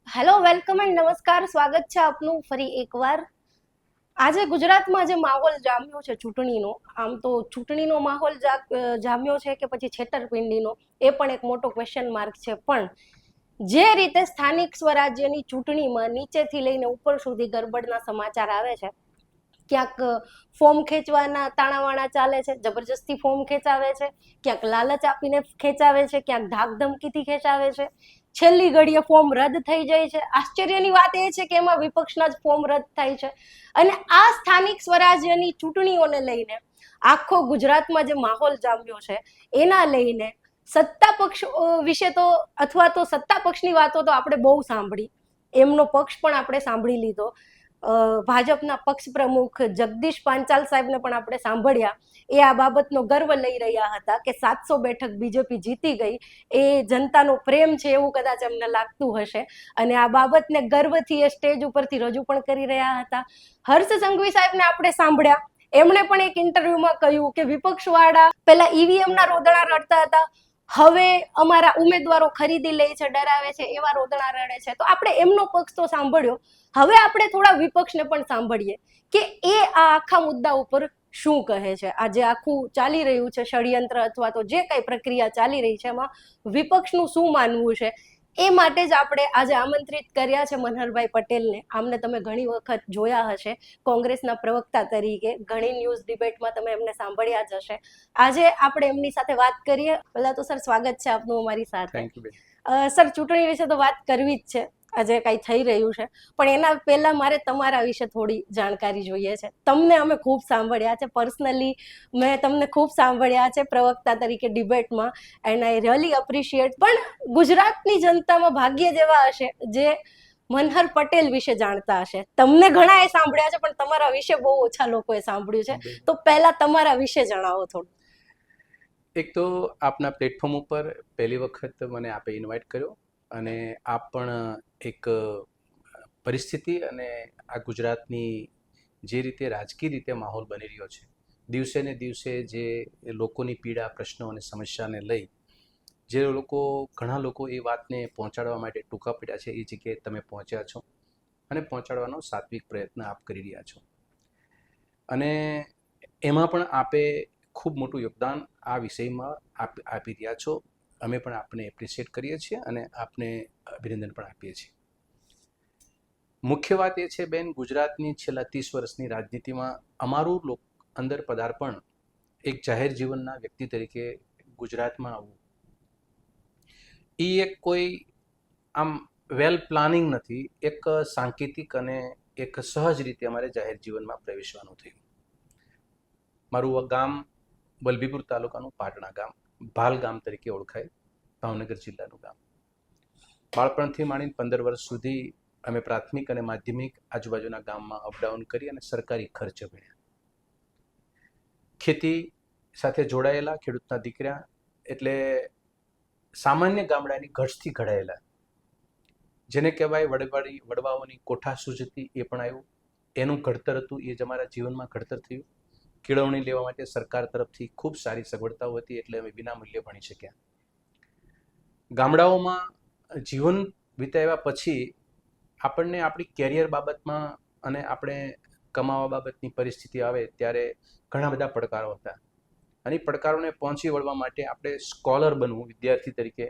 Hello, welcome and નમસ્કાર. સ્વાગત છે આપનું ફરી એકવાર. આજે ગુજરાતમાં જે માહોલ જામ્યો છે ચૂંટણીનો, આમ તો ચૂંટણીનો માહોલ જામ્યો છે કે પછી છેતરપિંડીનો, એ પણ એક મોટો ક્વેશ્ચન માર્ક છે. પણ જે રીતે સ્થાનિક સ્વરાજ્યની ચૂંટણીમાં નીચેથી લઈને ઉપર સુધી ગરબડના સમાચાર આવે છે, ક્યાંક ફોર્મ ખેંચવાના તાણાવાણા ચાલે છે, જબરજસ્તી ફોર્મ ખેંચાવે છે, ક્યાંક લાલચ આપીને ખેંચાવે છે, ક્યાંક ધાક ધમકીથી ખેંચાવે છે, છેલ્લી ઘડીએ ફોર્મ રદ થઈ જાય છે. આશ્ચર્યની વાત એ છે કે એમાં વિપક્ષના જ ફોર્મ રદ થાય છે. અને આ સ્થાનિક સ્વરાજ્યની ચૂંટણીઓને લઈને આખો ગુજરાતમાં જે માહોલ જામ્યો છે એના લઈને સત્તા પક્ષ વિશે તો અથવા તો સત્તા પક્ષની વાતો તો આપણે બહુ સાંભળી, એમનો પક્ષ પણ આપણે સાંભળી લીધો. ભાજપના પક્ષ પ્રમુખ જગદીશ પાંચાલ સાહેબને પણ આપણે સાંભળ્યા. એ આ બાબતનો ગર્વ લઈ રહ્યા હતા કે 700 બેઠક બીજેપી જીતી ગઈ, એ જનતાનો પ્રેમ છે એવું કદાચ એમને લાગતું હશે, અને આ બાબતને ગર્વથી એ સ્ટેજ ઉપરથી રજૂ પણ કરી રહ્યા હતા. હર્ષ સંઘવી સાહેબને આપણે સાંભળ્યા. એમણે પણ એક ઇન્ટરવ્યુમાં કહ્યું કે વિપક્ષવાળા પહેલા ઈવીએમના રોદણા રડતા હતા, હવે અમારા ઉમેદવારો ખરીદી લે છે, ડરાવે છે, એવા રોદણા રડે છે. તો આપણે એમનો પક્ષ તો સાંભળ્યો. હવે આપણે થોડા વિપક્ષને પણ સાંભળીએ કે એ આ આખા મુદ્દા ઉપર શું કહે છે. આજે આખું ચાલી રહ્યું છે ષડયંત્ર અથવા તો જે કઈ પ્રક્રિયા ચાલી રહી છે એમાં વિપક્ષનું શું માનવું છે, એ માટે જ આપણે આજે આમંત્રિત કર્યા છે મનહરભાઈ પટેલને. આમને તમે ઘણી વખત જોયા હશે કોંગ્રેસના પ્રવક્તા તરીકે, ઘણી ન્યૂઝ ડિબેટમાં તમે એમને સાંભળ્યા જ હશે. આજે આપણે એમની સાથે વાત કરીએ. પહેલા તો સર, સ્વાગત છે આપનું અમારી સાથે. થેન્ક યુ બેન. સર, ચૂંટણી વિશે તો વાત કરવી જ છે, આજે કઈ થઈ રહ્યું છે, પણ એના પહેલા મારે તમારા વિશે થોડી જાણકારી જોઈએ છે. તમને અમે ખૂબ સાંભળ્યા છે, પર્સનલી મેં તમને ખૂબ સાંભળ્યા છે પ્રવક્તા તરીકે ડિબેટમાં, એન્ડ આઈ રિયલી અપ્રિશિએટ. પણ ગુજરાતની જનતામાં ભાગ્ય જેવા હશે જે મનહર પટેલ વિશે જાણતા હશે. તમને ઘણા એ સાંભળ્યા છે પણ તમારા વિશે બહુ ઓછા લોકોએ સાંભળ્યું છે. તો પહેલા તમારા વિશે જણાવો થોડું. એક તો આપના પ્લેટફોર્મ ઉપર પહેલી વખત મને આપે ઇન્વાઇટ કર્યો, અને આપ પણ એક પરિસ્થિતિ અને આ ગુજરાતની જે રીતે રાજકીય રીતે માહોલ બની રહ્યો છે, દિવસે ને દિવસે જે લોકોની પીડા, પ્રશ્નો અને સમસ્યાને લઈ જે ઘણા લોકો એ વાતને પહોંચાડવા માટે ટૂંકા પડ્યા છે, એ જગ્યાએ તમે પહોંચ્યા છો અને પહોંચાડવાનો સાત્વિક પ્રયત્ન આપ કરી રહ્યા છો. અને એમાં પણ આપે ખૂબ મોટું યોગદાન આ વિષયમાં આપી રહ્યા છો. અમે પણ આપને એપ્રિશિએટ કરીએ છીએ અને આપને અભિનંદન પણ આપીએ છીએ. મુખ્ય વાત એ છે બેન, ગુજરાતની છેલ્લા 30 વર્ષની રાજનીતિમાં અમારું અંદર પદાર્પણ એક જાહેર જીવનના વ્યક્તિ તરીકે ગુજરાતમાં આવવું, એ એક કોઈ આમ વેલ પ્લાનિંગ નથી, એક સાંકેતિક અને એક સહજ રીતે અમારે જાહેર જીવનમાં પ્રવેશવાનું થયું. મારું ગામ વલભીપુર તાલુકાનું પાટણા ગામ, ભાલ ગામ તરીકે ઓળખાય, ભાવનગર જિલ્લાનું ગામ. બાળપણથી માંડીને 15 વર્ષ સુધી અમે પ્રાથમિક અને માધ્યમિક આજુબાજુના ગામમાં અપડાઉન કરી અને સરકારી ખર્ચે ભણ્યા. ખેતી સાથે જોડાયેલા ખેડૂતના દીકરા, એટલે સામાન્ય ગામડાની ઘટથી ઘડાયેલા, જેને કહેવાય વડવાઓની કોઠા સૂઝતી, એ પણ આવ્યું. એનું ઘડતર હતું, એ જ અમારા જીવનમાં ઘડતર થયું. કેળવણી લેવા માટે સરકાર તરફથી ખૂબ સારી સગવડતાઓ હતી, એટલે અમે વિનામૂલ્યે ભણી શક્યા. ગામડાઓમાં જીવન વિતાવ્યા પછી આપણને આપણી કેરિયર બાબતમાં અને આપણે કમાવા બાબતની પરિસ્થિતિ આવે ત્યારે ઘણા બધા પડકારો હતા, અને એ પડકારોને પહોંચી વળવા માટે આપણે સ્કોલર બનવું વિદ્યાર્થી તરીકે,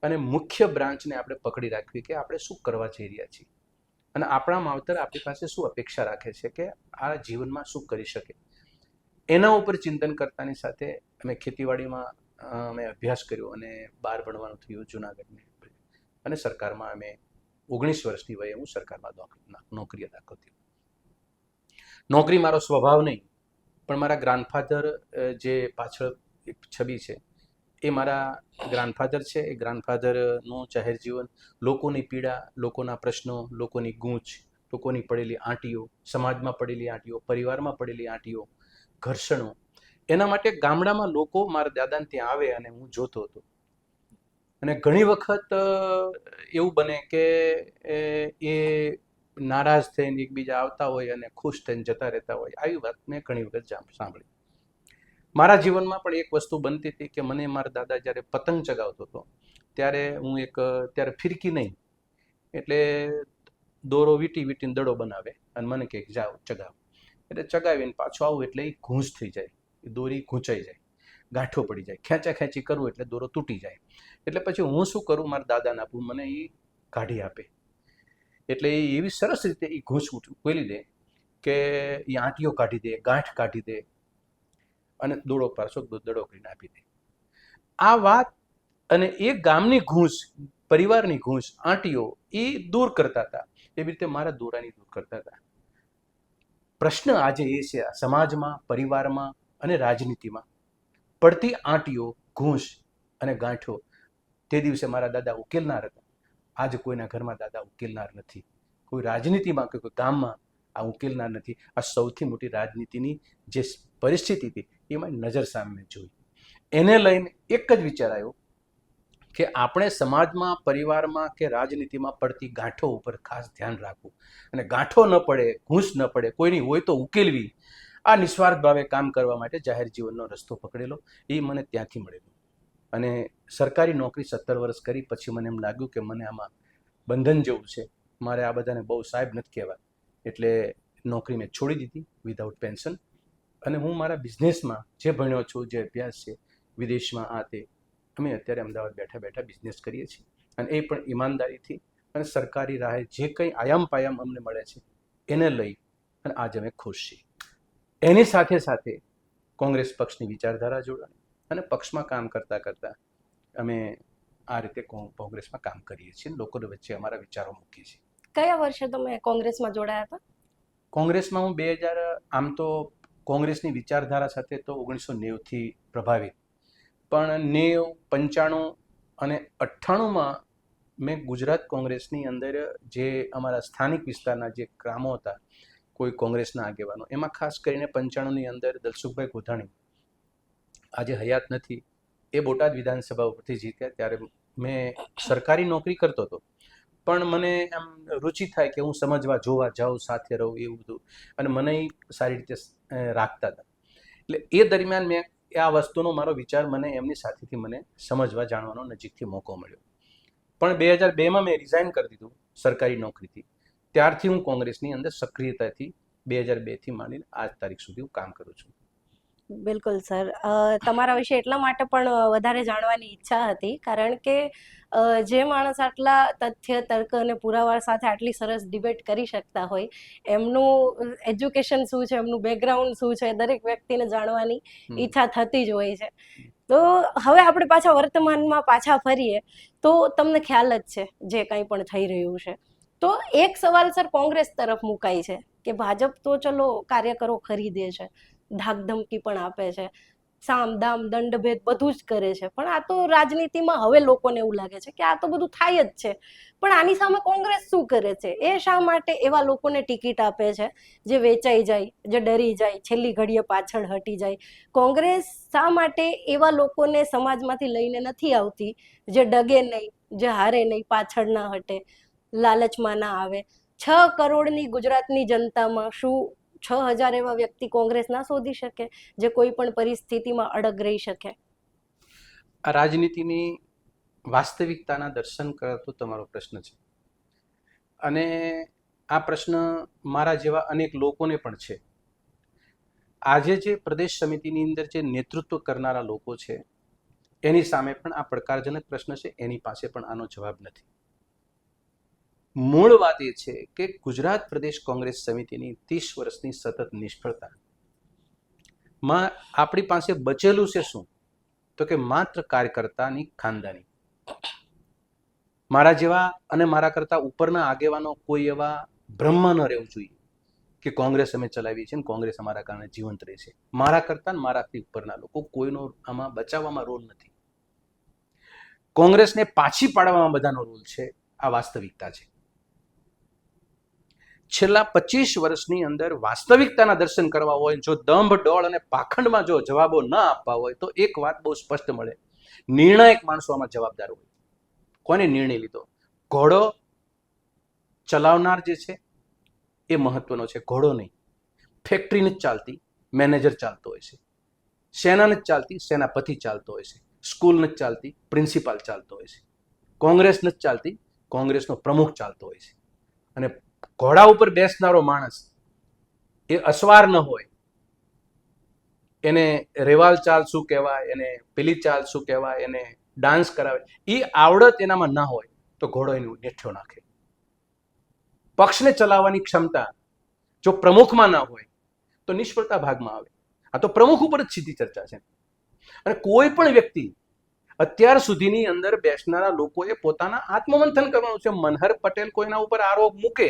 અને મુખ્ય બ્રાન્ચને આપણે પકડી રાખવી કે આપણે શું કરવા જઈ રહ્યા છીએ, અને આપણા માવતર આપણી પાસે શું અપેક્ષા રાખે છે કે આ જીવનમાં શું કરી શકે. એના ઉપર ચિંતન કરતાની સાથે અમે ખેતીવાડીમાં અમે અભ્યાસ કર્યો અને બહાર ભણવાનું થયું જુનાગઢને, અને સરકારમાં અમે 19 વર્ષની વયે હું સરકારમાં નોકરી અદા કરતી. નોકરી મારો સ્વભાવ નહીં, પણ મારા ગ્રાન્ડફાધર જે પાછળ એક છબી છે, એ મારા ગ્રાન્ડફાધર છે. એ ગ્રાન્ડફાધરનું જાહેર જીવન, લોકોની પીડા, લોકોના પ્રશ્નો, લોકોની ગૂંચ, લોકોની પડેલી આંટીઓ, સમાજમાં પડેલી આંટીઓ, પરિવારમાં પડેલી આંટીઓ, ઘર્ષણો, એના માટે ગામડામાં લોકો મારા દાદાને ત્યાં આવે અને હું જોતો હતો. અને ઘણી વખત એવું બને કે એ નારાજ થઈને એકબીજા આવતા હોય અને ખુશ થઈને જતા રહેતા હોય. આવી વાત મેં ઘણી વખત સાંભળી. મારા જીવનમાં પણ એક વસ્તુ બનતી હતી કે મને મારા દાદા જ્યારે પતંગ ચગાવતો હતો ત્યારે ત્યારે ફિરકી નહીં, એટલે દોરો વીટીને દડો બનાવે અને મને કહે જાઓ ચગાવ. એટલે ચગાવીને પાછો આવું એટલે એ ઘૂંસ થઈ જાય, એ દોરી ઘૂંચાઈ જાય, ગાંઠો પડી જાય, ખેંચી કરું એટલે દોરો તૂટી જાય. એટલે પછી હું શું કરું, મારા દાદાને આપું, મને એ કાઢી આપે. એટલે એ એવી સરસ રીતે એ ઘૂંસ ઉકેલી દે કે એ આંટીઓ કાઢી દે, ગાંઠ કાઢી દે અને દડો પાછો દડો કરીને આપી દે. આ વાત અને એ ગામની ઘૂંસ, પરિવારની ઘૂંસ, આંટીઓ એ દૂર કરતા હતા, એવી રીતે મારા દોરાની દૂર કરતા હતા. પ્રશ્ન આજે એ છે, સમાજમાં, પરિવારમાં અને રાજનીતિમાં પડતી આંટીઓ, ઘૂંસ અને ગાંઠો તે દિવસે મારા દાદા ઉકેલનાર હતા. આજે કોઈના ઘરમાં દાદા ઉકેલનાર નથી, કોઈ રાજનીતિમાં કે કોઈ ગામમાં આ ઉકેલનાર નથી. આ સૌથી મોટી રાજનીતિની જે પરિસ્થિતિ હતી એમાં નજર સામે જોઈ. એને લઈને એક જ વિચાર આવ્યો કે આપણે સમાજમાં, પરિવારમાં કે રાજનીતિમાં પડતી ગાંઠો ઉપર ખાસ ધ્યાન રાખવું અને ગાંઠો ન પડે, ઘૂંસ ન પડે, કોઈની હોય તો ઉકેલવી. આ નિસ્વાર્થ ભાવે કામ કરવા માટે જાહેર જીવનનો રસ્તો પકડેલો એ મને ત્યાંથી મળેલો. અને સરકારી નોકરી 17 વર્ષ કરી પછી મને એમ લાગ્યું કે મને આમાં બંધન જેવું છે, મારે આ બધાને બહુ સાહેબ નથી કહેવા. એટલે નોકરી મેં છોડી દીધી વિધાઉટ પેન્શન. અને હું મારા બિઝનેસમાં જે ભણ્યો છું, જે અભ્યાસ છે વિદેશમાં, આ તે, અમે અત્યારે અમદાવાદ બેઠા બેઠા બિઝનેસ કરીએ છીએ. અને એ પણ ઈમાનદારીથી અને સરકારી રાહે જે કંઈ આયામ પાયામ અમને મળે છે એને લઈ અને આજે અમે ખુશ છીએ. એની સાથે સાથે કોંગ્રેસ પક્ષની વિચારધારા જોડાણી અને પક્ષમાં કામ કરતાં કરતાં અમે આ રીતે કોંગ્રેસમાં કામ કરીએ છીએ, લોકોની વચ્ચે અમારા વિચારો મૂકીએ છીએ. કયા વર્ષે તમે કોંગ્રેસમાં જોડાયા હતા? કોંગ્રેસમાં હું 2000, આમ તો કોંગ્રેસની વિચારધારા સાથે તો 1990થી પ્રભાવિત, પણ 90, 95 અને 98માં મેં ગુજરાત કોંગ્રેસની અંદર જે અમારા સ્થાનિક વિસ્તારના જે ગ્રામો હતા, કોઈ કોંગ્રેસના આગેવાનો, એમાં ખાસ કરીને 95ની અંદર દલસુખભાઈ ગોધાણી આજે હયાત નથી, એ બોટાદ વિધાનસભા ઉપરથી જીત્યા. ત્યારે મેં સરકારી નોકરી કરતો હતો, પણ મને આમ રુચિ થાય કે હું સમજવા, જોવા જાઉં, સાથે રહું, એવું બધું, અને મને સારી રીતે રાખતા હતા. એટલે એ દરમિયાન મેં આ વસ્તુનો મારો વિચાર, મને એમની સાથેથી મને સમજવા, જાણવાનો નજીકથી મોકો મળ્યો. પણ 2002માં મેં રિઝાઇન કરી દીધું સરકારી નોકરીથી. ત્યારથી હું કોંગ્રેસની અંદર સક્રિયતાથી 2002થી માંડીને આજ તારીખ સુધી હું કામ કરું છું. બિલકુલ સર, તમારા વિશે એટલા માટે પણ વધારે જાણવાની ઈચ્છા હતી કારણ કે જે માણસ આટલા તથ્ય, તર્ક અને પુરાવા સાથે આટલી સરસ ડિબેટ કરી શકતા હોય, એમનું એજ્યુકેશન શું છે, એમનું બેકગ્રાઉન્ડ શું છે, દરેક વ્યક્તિને જાણવાની ઈચ્છા થતી જ હોય છે. તો હવે આપણે પાછા વર્તમાનમાં પાછા ફરીએ તો તમને ખ્યાલ જ છે જે કંઈ પણ થઈ રહ્યું છે. તો એક સવાલ સર કોંગ્રેસ તરફ મુકાય છે કે ભાજપ તો ચલો કાર્યકરો ખરીદે છે, ધાકધમકી પણ આપે છે, સામ દામ દંડભેદ બધું જ કરે છે, પણ આ તો રાજનીતિમાં હવે લોકોને એવું લાગે છે કે આ તો બધું થાય જ છે. પણ આની સામે કોંગ્રેસ શું કરે છે? એ શા માટે એવા લોકોને ટિકિટ આપે છે જે વેચાઈ જાય, જે ડરી જાય, છેલ્લી ઘડીએ પાછળ હટી જાય? કોંગ્રેસ શા માટે એવા લોકોને સમાજમાંથી લઈને નથી આવતી જે ડગે નહીં, જે હારે નહીં, પાછળ ના હટે, લાલચમાં ના આવે? 6 કરોડની ગુજરાતની જનતામાં શું 6000 એવા વ્યક્તિ કોંગ્રેસ ના શોધી શકે જે કોઈ પણ પરિસ્થિતિમાં અડગ રહી શકે? આ રાજનીતિની વાસ્તવિકતાના દર્શન કરતો તમારો પ્રશ્ન છે, અને આ પ્રશ્ન મારા જેવા અનેક લોકોને પણ છે. આજે જે પ્રદેશ સમિતિની અંદર જે નેતૃત્વ કરનારા લોકો છે એની સામે પણ આ પડકારજનક પ્રશ્ન છે, એની પાસે પણ આનો જવાબ નથી. મૂળ વાત એ છે કે ગુજરાત પ્રદેશ કોંગ્રેસ સમિતિની 30 વર્ષની સતત નિષ્ફળતામાં આપણી પાસે બચેલું છે શું? તો કે માત્ર કાર્યકર્તાની ખાનદાની. મારા જેવા અને મારા કરતા ઉપરના આગેવાનો કોઈ એવા ભ્રમમાં ન રહેવું જોઈએ કે કોંગ્રેસ અમે ચલાવીએ છીએ, કોંગ્રેસ અમારા કારણે જીવંત રહે છે. મારા કરતા મારાથી ઉપરના લોકો કોઈનો આમાં બચાવવામાં રોલ નથી. કોંગ્રેસને પાછી પાડવામાં બધાનો રોલ છે. આ વાસ્તવિકતા છે. છેલ્લા 25 વર્ષની અંદર વાસ્તવિકતાના દર્શન કરવા હોય, જો દંભ, ડોળ અને પાખંડમાં જો જવાબો ન આપવા હોય, તો એક વાત બહુ સ્પષ્ટ મળે: નિર્ણાયક માણસો આમાં જવાબદાર હોય. કોને નિર્ણય લીધો? ઘોડો ચલાવનાર જે છે એ મહત્વનો છે, ઘોડો નહીં. ફેક્ટરી નથી ચાલતી, મેનેજર ચાલતો હોય છે. સેના નથી ચાલતી, સેનાપતિ ચાલતો હોય છે. સ્કૂલ નથી ચાલતી, પ્રિન્સિપાલ ચાલતો હોય છે. કોંગ્રેસ નથી ચાલતી, કોંગ્રેસનો પ્રમુખ ચાલતો હોય છે. અને ઘોડા ઉપર બેસનારો માણસ એ અસવાર ન હોય, એને રેવાલ ચાલ શું કહેવાય, એને પેલી ચાલ શું કહેવાય, એને ડાન્સ કરાવે, એ આવડત એનામાં ના હોય તો ઘોડો એનું નેઠ્યો નાખે. પક્ષને ચલાવવાની ક્ષમતા જો પ્રમુખમાં ના હોય તો નિષ્ફળતા ભાગમાં આવે. આ તો પ્રમુખ ઉપર જ સીધી ચર્ચા છે. અને કોઈ પણ વ્યક્તિ અત્યાર સુધીની અંદર બેસનારા લોકોએ પોતાના આત્મમંથન કરવાનું છે. મનહર પટેલ કોઈના ઉપર આરોપ મૂકે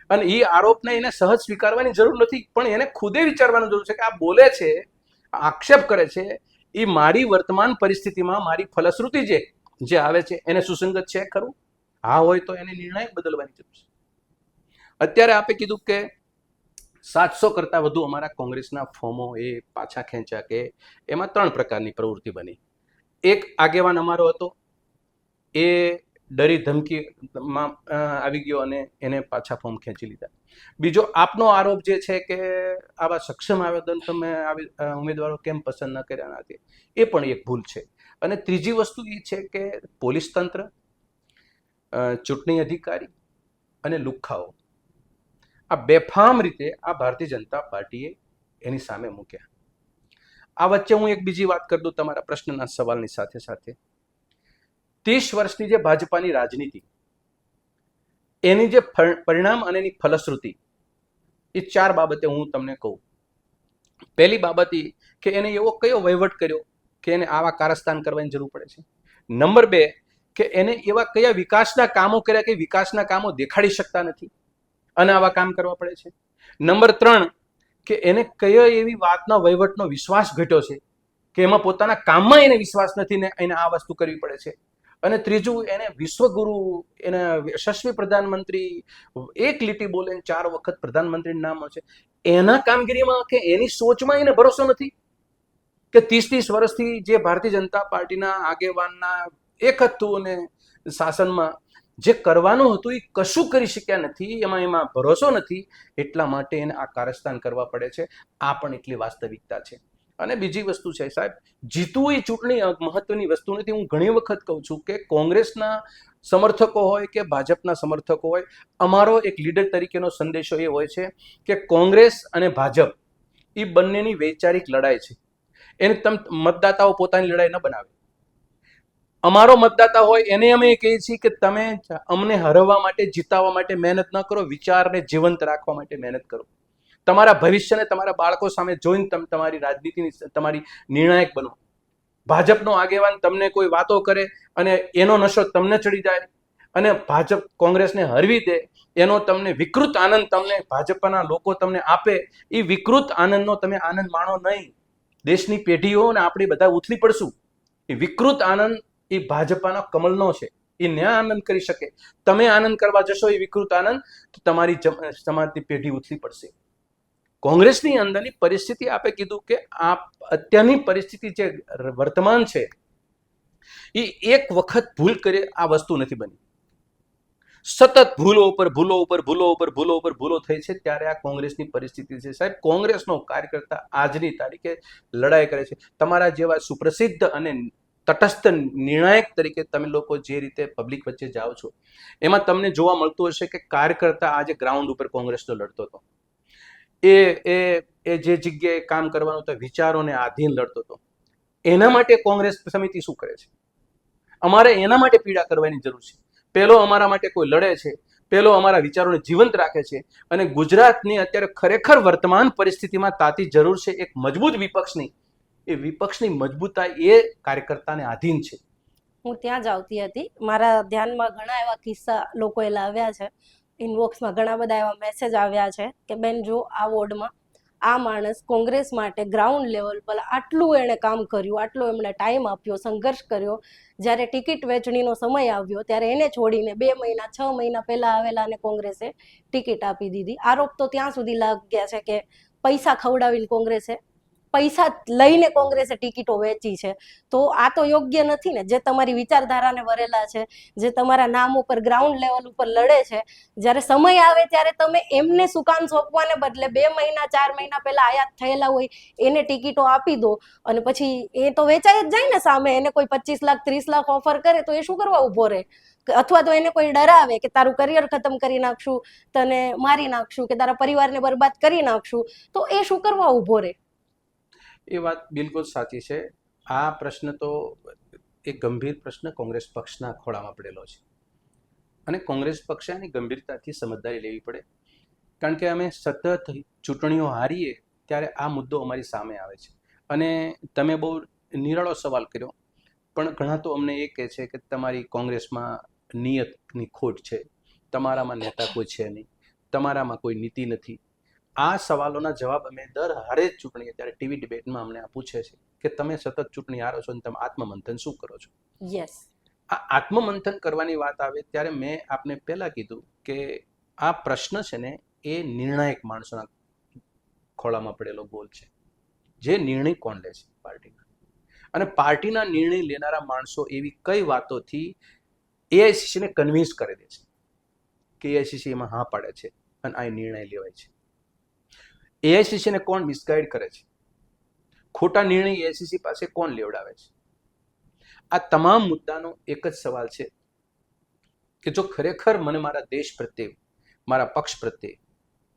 અને એ આરોપને એને સહજ સ્વીકારવાની જરૂર નથી, પણ એને ખુદે વિચારવાની જરૂર છે કે આ બોલે છે, આક્ષેપ કરે છે, એ મારી વર્તમાન પરિસ્થિતિમાં મારી ફલશ્રુતિ જે આવે છે એને સુસંગત છે ખરું? હા હોય તો એને નિર્ણય બદલવાની જરૂર છે. અત્યારે આપે કીધું કે 700 કરતા વધુ અમારા કોંગ્રેસના ફોર્મો એ પાછા ખેંચ્યા, કે એમાં 3 પ્રકારની પ્રવૃત્તિ બની. એક આગેવાન અમારો હતો, એ ડરી ધમકીમાં આવી ગયો અને એને પાછા ફોર્મ ખેંચી લીધા. બીજો આપનો આરોપ જે છે કે આવા સક્ષમ આવેદન તમે ઉમેદવારો કેમ પસંદ ન કર્યા નથી, એ પણ એક ભૂલ છે. અને ત્રીજી વસ્તુ એ છે કે પોલીસ તંત્ર, ચૂંટણી અધિકારી અને લુખ્ખાઓ આ બેફામ રીતે આ ભારતીય જનતા પાર્ટીએ એની સામે મૂક્યા. આ વચ્ચે હું એક બીજી વાત કરી દઉં તમારા પ્રશ્નના સવાલની સાથે સાથે. 30 વર્ષની જે ભાજપાની રાજનીતિ, એની જે પરિણામ અને એની ફલશ્રુતિ, એ 4 બાબતે હું તમને કહું. પહેલી બાબત એ કે એને એવો કયો વહીવટ કર્યો કે એને આવા કારસ્તાન કરવાની જરૂર પડે છે. નંબર 2 કે એને એવા કયા વિકાસના કામો કર્યા કે વિકાસના કામો દેખાડી શકતા નથી અને આવા કામ કરવા પડે છે. નંબર 3 કે એને કયા એવી વાતના વહીવટનો વિશ્વાસ ઘટ્યો છે કે એમાં પોતાના કામમાં એને વિશ્વાસ નથી ને એને આ વસ્તુ કરવી પડે છે. અને ત્રીજું, એને વિશ્વગુરુ, એને યશસ્વી પ્રધાનમંત્રી, એક લીટી બોલે 4 વખત પ્રધાનમંત્રીનું નામ છે, એના કામગીરીમાં કે એની સોચમાં એને ભરોસો નથી કે 30 વર્ષથી જે ભારતીય જનતા પાર્ટીના આગેવાનના એક હતું અને શાસનમાં જે કરવાનું હતું એ કશું કરી શક્યા નથી, એમાં ભરોસો નથી, એટલા માટે એને આ કારસ્તાન કરવા પડે છે. આ પણ એટલી વાસ્તવિકતા છે. અને બીજી વસ્તુ છે સાહેબ, જીતવું એ ચૂંટણી મહત્વની વસ્તુ નથી. હું ઘણી વખત કહું છું કે કોંગ્રેસના સમર્થકો હોય કે ભાજપના સમર્થકો હોય, અમારો એક લીડર તરીકેનો સંદેશો એ હોય છે કે કોંગ્રેસ અને ભાજપ એ બંનેની વૈચારિક લડાઈ છે. એને મતદાતાઓ પોતાની લડાઈ ન બનાવે. અમારો મતદાતા હોય એને અમે કહીએ છીએ કે તમે અમને હરાવવા માટે, જીતાવવા માટે મહેનત ન કરો, વિચારને જીવંત રાખવા માટે મહેનત કરો. તમારા ભવિષ્યને તમારા બાળકો સામે જોઈને તમે તમારી રાજનીતિની તમારી નિર્ણાયક બનો. ભાજપનો આગેવાન તમને કોઈ વાતો કરે અને એનો નશો તમને ચડી જાય અને ભાજપ કોંગ્રેસને હરવી દે, એનો તમને વિકૃત આનંદ તમને ભાજપના લોકો તમને આપે, એ વિકૃત આનંદનો તમે આનંદ માણો નહીં. દેશની પેઢીઓ અને આપણે બધા ઉથલી પડશું. એ વિકૃત આનંદ એ ભાજપાના કમળનો છે, એ ન્યા આનંદ કરી શકે. તમે આનંદ કરવા જશો એ વિકૃત આનંદ, તો તમારી સમાજની પેઢી ઉથલી પડશે. કોંગ્રેસની અંદરની પરિસ્થિતિ આપે કીધું કે આ અત્યારની પરિસ્થિતિ જે વર્તમાન છે એ એક વખત ભૂલ કરે આ વસ્તુ નથી બની. સતત ભૂલો ઉપર ભૂલો ઉપર ભૂલો ઉપર ભૂલો ઉપર ભૂલો થઈ છે, ત્યારે આ કોંગ્રેસની પરિસ્થિતિ છે. સાહેબ, કોંગ્રેસનો કાર્યકર્તા આજની તારીખે લડાઈ કરે છે. તમારા જેવા સુપ્રસિદ્ધ અને તટસ્થ નિર્ણાયક તરીકે તમે લોકો જે રીતે પબ્લિક વચ્ચે જાઓ છો, એમાં તમને જોવા મળતું હશે કે કાર્યકર્તા આજે ગ્રાઉન્ડ ઉપર કોંગ્રેસનો લડતો હતો. એ જે જગ્યાએ કામ કરવાનું તો વિચારોને આધીન લડતો હતો. એના માટે કોંગ્રેસ સમિતિ શું કરે છે? અમારે એના માટે પીડા કરવાની જરૂર છે. પેલો અમારા માટે કોઈ લડે છે, પેલો અમારા વિચારોને જીવંત રાખે છે. અને ગુજરાતની અત્યારે ખરેખર વર્તમાન પરિસ્થિતિમાં તાતી જરૂર છે એક મજબૂત વિપક્ષની. એ વિપક્ષની મજબૂતાઈ એ કાર્યકર્તાને આધીન છે. હું ત્યાં જ આવતી હતી. મારા ધ્યાનમાં ઘણા એવા કિસ્સા લોકોએ લાવ્યા છે. ઇનબોક્સમાં ઘણા બધા એવા મેસેજ આવ્યા છે કે બેન જો આ વોર્ડમાં આ માણસ કોંગ્રેસ માટે ગ્રાઉન્ડ લેવલ પર આટલું એણે કામ કર્યું, આટલો એમણે ટાઈમ આપ્યો, સંઘર્ષ કર્યો, જ્યારે ટિકિટ વહેંચણીનો સમય આવ્યો ત્યારે એને છોડીને 2 મહિના 6 મહિના પહેલા આવેલાને કોંગ્રેસે ટિકિટ આપી દીધી. આરોપ તો ત્યાં સુધી લાગ્યા છે કે પૈસા ખવડાવીને કોંગ્રેસે, પૈસા લઈને કોંગ્રેસે ટિકિટો વેચી છે. તો આ તો યોગ્ય નથી ને. જે તમારી વિચારધારાને વરેલા છે, જે તમારા નામ ઉપર ગ્રાઉન્ડ લેવલ ઉપર લડે છે, જ્યારે સમય આવે ત્યારે તમે એમને સુકાન સોંપવાને બદલે 2 મહિના 4 મહિના પહેલા આયાત થયેલા હોય એને ટિકિટો આપી દો અને પછી એ તો વેચાઈ જ જાય ને સામે. એને કોઈ 25 લાખ 30 લાખ ઓફર કરે તો એ શું કરવા ઊભો રહે? અથવા તો એને કોઈ ડરાવે કે તારું કરિયર ખતમ કરી નાખશું, તને મારી નાખશું, કે તારા પરિવારને બરબાદ કરી નાખશું, તો એ શું કરવા ઊભો રહે? એ વાત બિલકુલ સાચી છે. આ પ્રશ્ન તો એક ગંભીર પ્રશ્ન કોંગ્રેસ પક્ષના ખોળામાં પડેલો છે અને કોંગ્રેસ પક્ષે આની ગંભીરતાથી સમજદારી લેવી પડે, કારણ કે અમે સતત ચૂંટણીઓ હારીએ ત્યારે આ મુદ્દો અમારી સામે આવે છે. અને તમે બહુ નિરાળો સવાલ કર્યો, પણ ઘણા તો અમને એ કહે છે કે તમારી કોંગ્રેસમાં નિયતની ખોટ છે, તમારામાં નેતા કોઈ છે નહીં, તમારામાં કોઈ નીતિ નથી. આ સવાલોના જવાબ અમે દર હારે જ ચૂંટણી ત્યારે ટીવી ડિબેટમાં અમને આ પૂછે છે કે તમે સતત ચૂંટણી હારો છો અને તમે આત્મમંથન શું કરો છો? યસ, આ આત્મમંથન કરવાની વાત આવે ત્યારે મેં આપને પહેલા કીધું કે આ પ્રશ્ન છે ને એ નિર્ણાયક માણસોના ખોળામાં પડેલો ગોલ છે. જે નિર્ણય કોણ લે છે? પાર્ટીના. અને પાર્ટીના નિર્ણય લેનારા માણસો એવી કઈ વાતોથી એઆઈસીસીને કન્વિન્સ કરી દે છે કે એઆઈસીસી એમાં હા પાડે છે અને આ નિર્ણય લેવાય છે. એઆઈસીસીને કોણ મિસગાઈડ કરે છે? ખોટા નિર્ણય એઆઈસીસી પાસે કોણ લેવડાવે છે? આ તમામ મુદ્દાનો એક જ સવાલ છે કે જો ખરેખર મને મારા દેશ પ્રત્યે, મારા પક્ષ પ્રત્યે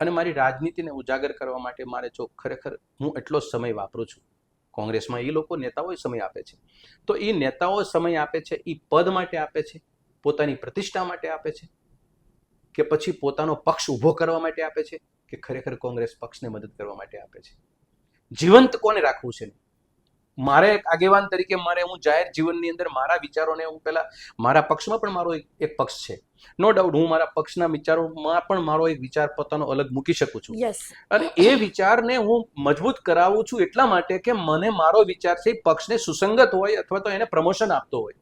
અને મારી રાજનીતિને ઉજાગર કરવા માટે મારે જો ખરેખર હું એટલો સમય વાપરું છું, કોંગ્રેસમાં એ લોકો નેતાઓ સમય આપે છે, તો એ નેતાઓ સમય આપે છે એ પદ માટે આપે છે, પોતાની પ્રતિષ્ઠા માટે આપે છે, કે પછી પોતાનો પક્ષ ઊભો કરવા માટે આપે છે, કે ખરેખર કોંગ્રેસ પક્ષને મદદ કરવા માટે આપે છે? જીવંત કોને રાખવું છે? મારે એક આગેવાન તરીકે હું જાહેર જીવનની અંદર મારા વિચારોને હું પહેલા, મારા પક્ષમાં પણ મારો એક પક્ષ છે, નો ડાઉટ હું મારા પક્ષના વિચારોમાં પણ મારો એક વિચાર પોતાનો અલગ મૂકી શકું છું. અને એ વિચારને હું મજબૂત કરાવું છું એટલા માટે કે મને મારો વિચાર છે પક્ષને સુસંગત હોય અથવા તો એને પ્રમોશન આપતો હોય,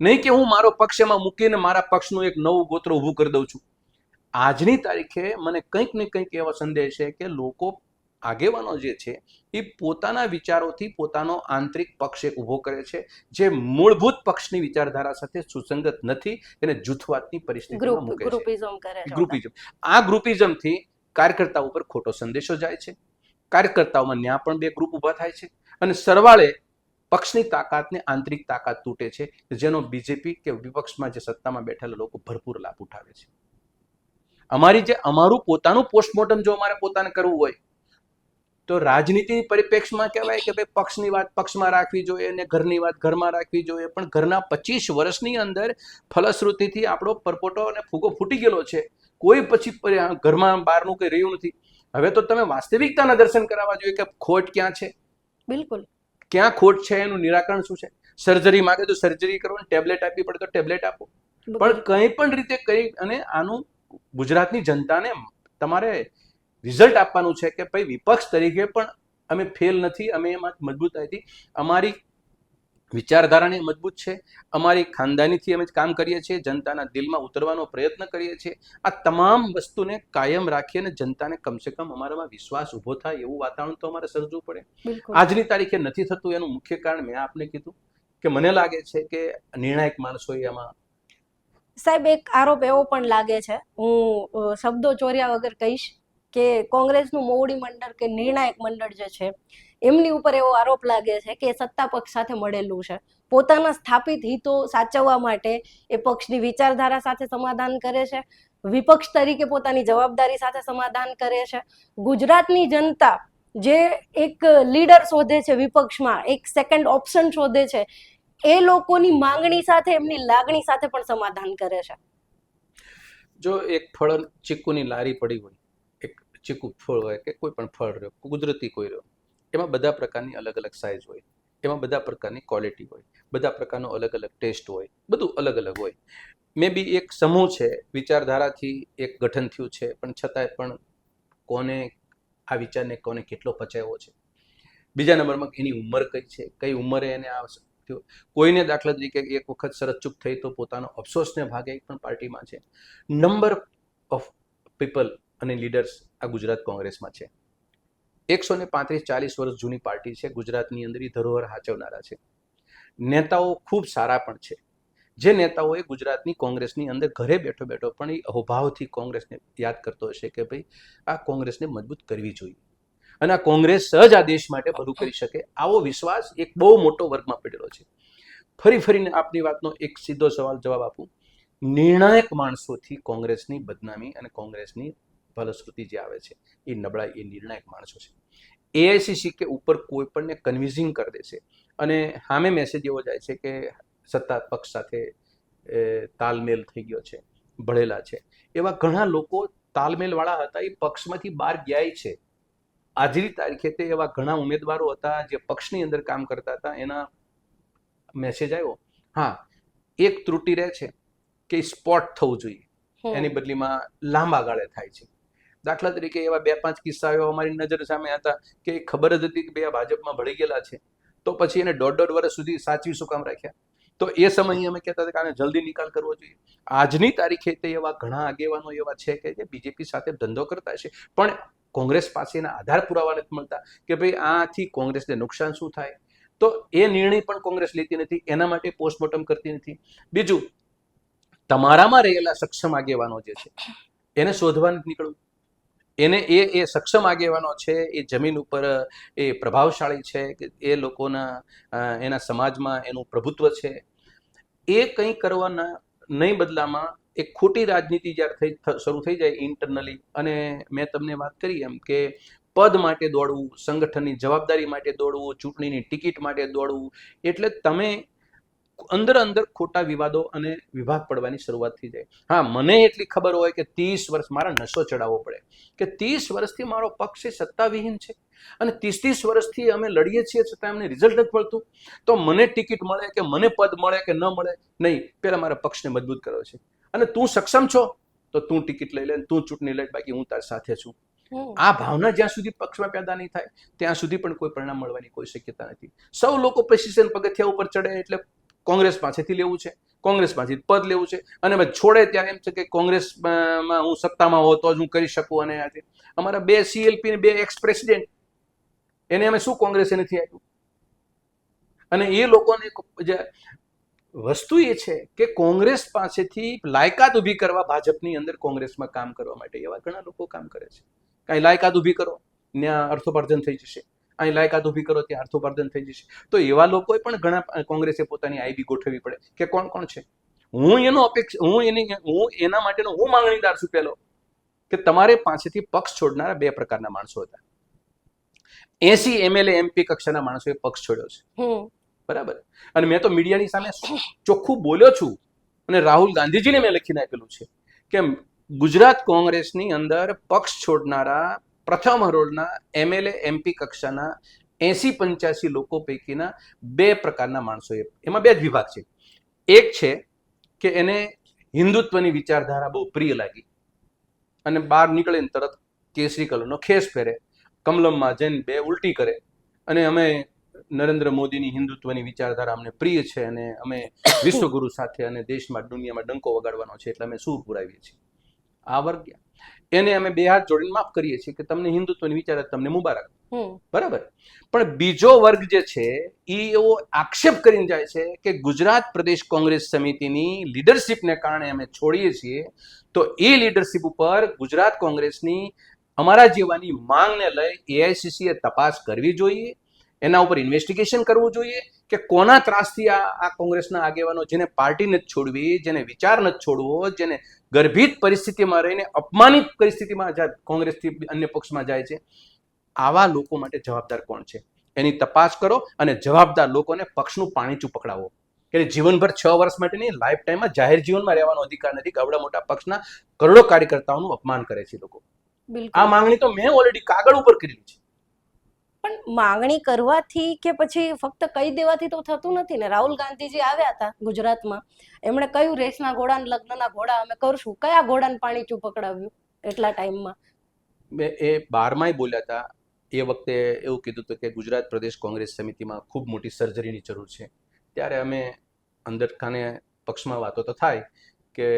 નહીં કે હું મારો પક્ષ એમાં મૂકીને મારા પક્ષનું એક નવું ગોત્ર ઊભું કરી દઉં છું. આજની તારીખે મને કંઈક ને કંઈક એવો સંદેશ છે કે લોકો, આગેવાનો જે છે એ પોતાના વિચારોથી પોતાનો આંતરિક પક્ષ એક ઊભો કરે છે જે મૂળભૂત પક્ષની વિચારધારા સાથે સુસંગત નથી, એને જૂથવાદની પરિસ્થિતિમાં મૂકે છે. ગ્રુપિઝમ. આ ગ્રુપિઝમથી કાર્યકર્તાઓ ઉપર ખોટો સંદેશો જાય છે, કાર્યકર્તાઓમાં ન્યા પણ બે ગ્રુપ ઊભા થાય છે અને સરવાળે પક્ષની તાકાતને, આંતરિક તાકાત તૂટે છે, જેનો બીજેપી કે વિપક્ષમાં જે સત્તામાં બેઠેલા લોકો ભરપૂર લાભ ઉઠાવે છે. અમારું પોતાનું પોસ્ટમોર્ટમ જો અમારે પોતાને કરવું હોય તો રાજનીતિની પરિપ્રેક્ષમાં કહેવાય કે ભાઈ પક્ષની વાત પક્ષમાં રાખવી જોઈએ અને ઘરની વાત ઘરમાં રાખવી જોઈએ, પણ ઘરના 25 વર્ષની અંદર ફલશ્રુતિથી આપણો પરપોટો અને ફૂગો ફૂટી ગયેલો છે, કોઈ પછી ઘરમાં બહારનું કંઈ રહ્યું નથી. હવે તો તમે વાસ્તવિકતાના દર્શન કરાવવા જોઈએ કે ખોટ ક્યાં છે. બિલકુલ, ક્યાં ખોટ છે, એનું નિરાકરણ શું છે. સર્જરી માંગે તો સર્જરી કરો, ટેબ્લેટ આપવી પડે તો ટેબ્લેટ આપો, પણ કંઈ પણ રીતે કરી અને આનું ગુજરાતની જનતાને તમારે રિઝલ્ટ આપવાનું છે કે ભાઈ વિપક્ષ તરીકે પણ અમે ફેલ નથી, અમે એમાં મજબૂતાઈથી અમારી વિચારધારાને મજબૂત છે, અમારી ખાનદાનીથી અમે કામ કરીએ છીએ, જનતાના દિલમાં ઉતરવાનો પ્રયત્ન કરીએ છીએ. આ તમામ વસ્તુને કાયમ રાખી અને જનતાને કમસે કમ અમારામાં વિશ્વાસ ઊભો થાય એવું વાતાવરણ તો અમારે સર્જવું પડે. આજની તારીખે નથી થતું. એનું મુખ્ય કારણ મેં આપને કીધું કે મને લાગે છે કે નિર્ણાયક માણસોએ આમાં. સાહેબ, એક આરોપ એવો પણ લાગે છે, હું શબ્દો ચોર્યા વગર કહીશ, કે કોંગ્રેસનું મોવડી મંડળ કે નિર્ણાયક મંડળ જે છે એમની ઉપર એવો આરોપ લાગે છે કે સત્તા પક્ષ સાથે મળેલું છે, પોતાના સ્થાપિત હિતો સાચવવા માટે એ પક્ષની વિચારધારા સાથે સમાધાન કરે છે, વિપક્ષ તરીકે પોતાની જવાબદારી સાથે સમાધાન કરે છે. ગુજરાતની જનતા જે એક લીડર શોધે છે વિપક્ષમાં, એક સેકન્ડ ઓપ્શન શોધે છે, એ લોકોની માંગણી સાથે, એમની લાગણી સાથે પણ સમાધાન કરે છે. જો એક ફળ, ચીકુની લારી પડી હોય, એક ચીકુ ફળ હોય કે કોઈ પણ ફળ રહ્યો, કુદરતી કોઈ રહ્યો, એમાં બધા પ્રકારની અલગ અલગ સાઇઝ હોય, એમાં બધા પ્રકારની ક્વોલિટી હોય, બધા પ્રકારનો અલગ અલગ ટેસ્ટ હોય, બધું અલગ અલગ હોય. મે બી એક સમૂહ છે, વિચારધારાથી એક ગઠન થયું છે, પણ છતાંય પણ કોને આ વિચારને કોને કેટલો પચાવ્યો છે. બીજા નંબરમાં એની ઉંમર કઈ છે, કઈ ઉંમરે એને આ થયું. કોઈને દાખલા તરીકે એક વખત સરચૂક થઈ તો પોતાનો અફસોસને ભાગે એક પણ પાર્ટીમાં છે. નંબર ઓફ પીપલ અને લીડર્સ આ ગુજરાત કોંગ્રેસમાં છે. 135-40 વર્ષ જૂની પાર્ટી છે, ગુજરાતની અંદર એ ધરોહર હાચવનારા છે. નેતાઓ ખૂબ સારા પણ છે, જે નેતાઓએ ગુજરાતની કોંગ્રેસની અંદર ઘરે બેઠો બેઠો પણ એ અહોભાવથી કોંગ્રેસને યાદ કરતો હશે કે ભાઈ આ કોંગ્રેસને મજબૂત કરવી જોઈએ અને આ કોંગ્રેસ સહજ આ દેશ માટે બધું કરી શકે, આવો વિશ્વાસ એક બહુ મોટો વર્ગમાં પડેલો છે. ફરીને આપની વાતનો એક સીધો સવાલ જવાબ આપું નિર્ણાયક માણસોથી કોંગ્રેસની બદનામી અને કોંગ્રેસની ફલશ્રુતિ જે આવે છે એ નબળાઈ, એ નિર્ણાયક માણસો છે. એઆઈસીસી કે ઉપર કોઈ પણને કન્વિન્સિંગ કરી દેશે અને સામે મેસેજ એવો જાય છે કે સત્તા પક્ષ સાથે તાલમેલ થઈ ગયો છે, ભળેલા છે. એવા ઘણા લોકો તાલમેલવાળા હતા, એ પક્ષમાંથી બહાર ગયા છે. આજની તારીખે તે એવા ઘણા ઉમેદવારો હતા જે પક્ષની અંદર કામ કરતા હતા, એના મેસેજ આવ્યો. હા, એક ત્રુટિ રહે છે કે સ્પોટ થવું જોઈએ, એની બદલીમાં લાંબા ગાળે થાય છે. દાખલા તરીકે એવા 2-5 કિસ્સાઓ અમારી નજર સામે હતા કે ખબર જ હતી કે બે ભાજપમાં ભળી ગયેલા છે, તો પછી એને 1.5 વર્ષ સુધી સાચવી શું કામ રાખ્યા? તો એ સમયે અમે કહેતા હતા કે આને જલ્દી નિકાલ કરવો જોઈએ. આજની તારીખે તે એવા ઘણા આગેવાનો એવા છે કે જે બીજેપી સાથે ધંધો કરતા છે, પણ કોંગ્રેસ પાસે એના આધાર પુરાવા નથી મળતા કે ભાઈ આથી કોંગ્રેસને નુકસાન શું થાય. તો એ નિર્ણય પણ કોંગ્રેસ લેતી નથી, એના માટે પોસ્ટમોર્ટમ કરતી નથી. બીજું, તમારામાં રહેલા સક્ષમ આગેવાનો જે છે એને શોધવા નથી નીકળવું. એને એ સક્ષમ આગેવાનો છે, એ જમીન ઉપર એ પ્રભાવશાળી છે, કે એ લોકોના એના સમાજમાં એનું પ્રભુત્વ છે, એ કંઈ કરવાના નહીં, બદલામાં એક ખોટી રાજનીતિ જ્યારે શરૂ થઈ જાય ઇન્ટરનલી. અને મેં તમને વાત કરી એમ કે પદ માટે દોડવું, સંગઠનની જવાબદારી માટે દોડવું, ચૂંટણીની ટિકિટ માટે દોડવું, એટલે તમે અંદર ખોટા વિવાદો અને વિભાગ પડવાની શરૂઆત થઈ જાય. હા, મને એટલી ખબર હોય કે 30 વર્ષ મારા નશો ચડાવવો પડે કે 30 વર્ષથી મારો પક્ષ એ સત્તાવિહીન છે અને 30 વર્ષથી અમે લડીએ છીએ છતાં અમને રિઝલ્ટ નથી મળતું, તો મને ટિકિટ મળે કે મને પદ મળે કે ન મળે નહીં, પહેલા મારા પક્ષને મજબૂત કરવો છે. અને તું સક્ષમ છો તો તું ટિકિટ લઈ લે, તું ચૂંટણી લઈ, બાકી હું તારી સાથે છું. આ ભાવના જ્યાં સુધી પક્ષમાં પેદા નહીં થાય ત્યાં સુધી પણ કોઈ પરિણામ મળવાની કોઈ શક્યતા નથી. સૌ લોકો પ્રેસિડેન્ટ પગથિયા ઉપર ચડે એટલે કોંગ્રેસ પાસેથી લેવું છે, કોંગ્રેસ પાસેથી પદ લેવું છે, અને છોડે ત્યારે એમ છે કે કોંગ્રેસમાં હું સત્તામાં હોઉં તો જ હું કરી શકું. અને આજે અમારા 2 CLP ને 2 એક્સ પ્રેસિડેન્ટ, એને અમે શું કોંગ્રેસે નથી આપ્યું? અને એ લોકોને જે વસ્તુ એ છે કે કોંગ્રેસ પાસેથી લાયકાત ઊભી કરવા ભાજપની અંદર કોંગ્રેસમાં કામ કરવા માટે એવા ઘણા લોકો કામ કરે છે. કાંઈ લાયકાત ઊભી કરો, ત્યાં અર્થોપાર્જન થઈ જશે, અહીં લાયકાત ઊભી કરો ત્યાં અર્થોપાર્જન થઈ જશે. તો એવા લોકોએ પણ ઘણા કોંગ્રેસે પોતાની આઈબી ગોઠવવી પડે કે કોણ કોણ છે. હું એના માટેનો હું માંગણીદાર છું. પહેલો કે તમારે પાસેથી પક્ષ છોડનારા 2 પ્રકારના માણસો હતા. 80 MLA MP કક્ષાના માણસોએ પક્ષ છોડ્યો છે, બરાબર. અને મેં તો મીડિયાની સામે ચોખ્ખું બોલ્યો છું અને રાહુલ ગાંધીજીને મેં લખીને આપેલું છે કે ગુજરાત કોંગ્રેસની અંદર પક્ષ છોડનારા પ્રથમ હરોળના MLA MP કક્ષાના 80-85 લોકો પૈકીના 2 પ્રકારના માણસો, એમાં 2 જ વિભાગ છે. એક છે કે એને હિન્દુત્વની વિચારધારા બહુ પ્રિય લાગી અને બહાર નીકળે ને તરત કેસરી કલરનો ખેસ પહેરે, કમલમમાં જઈને 2 ઉલટી કરે અને અમે નરેન્દ્ર મોદીની હિન્દુત્વની વિચારધારા અમને પ્રિય છે અને અમે વિશ્વગુરુ સાથે અને દેશમાં દુનિયામાં ડંકો વગાડવાનો છે એટલે અમે સૂર પુરાવીએ છીએ. આ વર્ગ એને અમે 2 હાથ જોડીને માફ કરીએ છીએ કે તમને હિન્દુત્વની વિચારધારા તમને મુબારક, બરાબર. પણ બીજો વર્ગ જે છે એ એવો આક્ષેપ કરીને જાય છે કે ગુજરાત પ્રદેશ કોંગ્રેસ સમિતિની લીડરશિપને કારણે અમે છોડીએ છીએ, તો એ લીડરશિપ ઉપર ગુજરાત કોંગ્રેસની અમારા જેવાની માંગને લઈ એઆઈસીસીએ તપાસ કરવી જોઈએ, એના ઉપર ઇન્વેસ્ટિગેશન કરવું જોઈએ કે કોના ત્રાસથી આ કોંગ્રેસના આગેવાનો, જેને પાર્ટી નથી છોડવી, જેને વિચાર નથી છોડવો, જેને ગર્ભિત પરિસ્થિતિમાં રહીને અપમાનિત પરિસ્થિતિમાં કોંગ્રેસથી અન્ય પક્ષમાં જાય છે, આવા લોકો માટે જવાબદાર કોણ છે એની તપાસ કરો અને જવાબદાર લોકોને પક્ષનું પાણીચું પકડાવો. કે જીવનભર 6 વર્ષ માટે નહીં, લાઈફ ટાઈમમાં જાહેર જીવનમાં રહેવાનો અધિકાર નથી કે આવડા મોટા પક્ષના કરોડો કાર્યકર્તાઓનું અપમાન કરે છે લોકો. આ માંગણી તો મેં ઓલરેડી કાગળ ઉપર કરેલી છે. પણ માંગણી કરવાથી કે પછી ફક્ત કહી દેવાથી તો થતું નથી ને. રાહુલ ગાંધીજી આવ્યા હતા ગુજરાતમાં, એમણે કહ્યું રેસના ઘોડા ને લગ્નના ઘોડા અમે કરશું. કયા ઘોડાને પાણીચું પકડાવ્યું એટલા ટાઈમમાં? એ 12માય બોલ્યા હતા. એ વખતે એવું કીધું હતું કે ગુજરાત પ્રદેશ કોંગ્રેસ સમિતિમાં ખૂબ મોટી સર્જરીની જરૂર છે. ત્યારે અમે અંદર ખાને પક્ષમાં વાતો તો થાય કે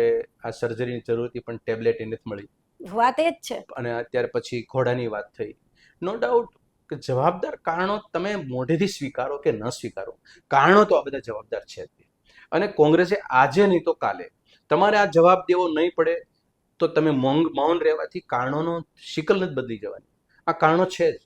આ સર્જરીની જરૂર હતી પણ ટેબ્લેટ એ નથી મળી, વાત એ જ છે. અને અત્યારે પછી ઘોડાની વાત થઈ. નો ડાઉટ કે જવાબદાર કારણો તમે મોઢેથી સ્વીકારો કે ન સ્વીકારો, કારણો તો આ બધા જવાબદાર છે. અને કોંગ્રેસે આજે નહીં તો કાલે તમારે આ જવાબ દેવો નહીં પડે તો તમે મૌન રહેવાથી કારણોનો શિકલ નથી બદલી જવાની. આ કારણો છે જ.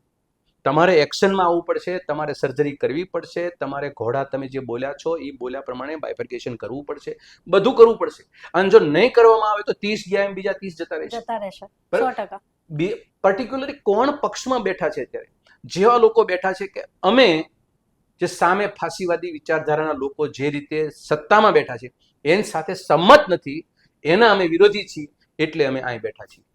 તમારે એક્શનમાં આવવું પડશે, તમારે સર્જરી કરવી પડશે, તમારે ઘોડા તમે જે બોલ્યા છો એ બોલ્યા પ્રમાણે બાયફર્કેશન કરવું પડશે, બધું કરવું પડશે. અને જો નહીં કરવામાં આવે તો 30 ગયા એમ બીજા 30 જતા રહેશે. જતા રહેશે બરાબર? 100%. પર્ટિક્યુલરલી કોણ પક્ષમાં બેઠા છે અત્યારે? જેવા લોકો બેઠા છે કે અમે જે સામે ફાંસીવાદી વિચારધારાના લોકો જે રીતે સત્તામાં બેઠા છે એની સાથે સંમત નથી, એના અમે વિરોધી છીએ, એટલે અમે અહીં બેઠા છીએ.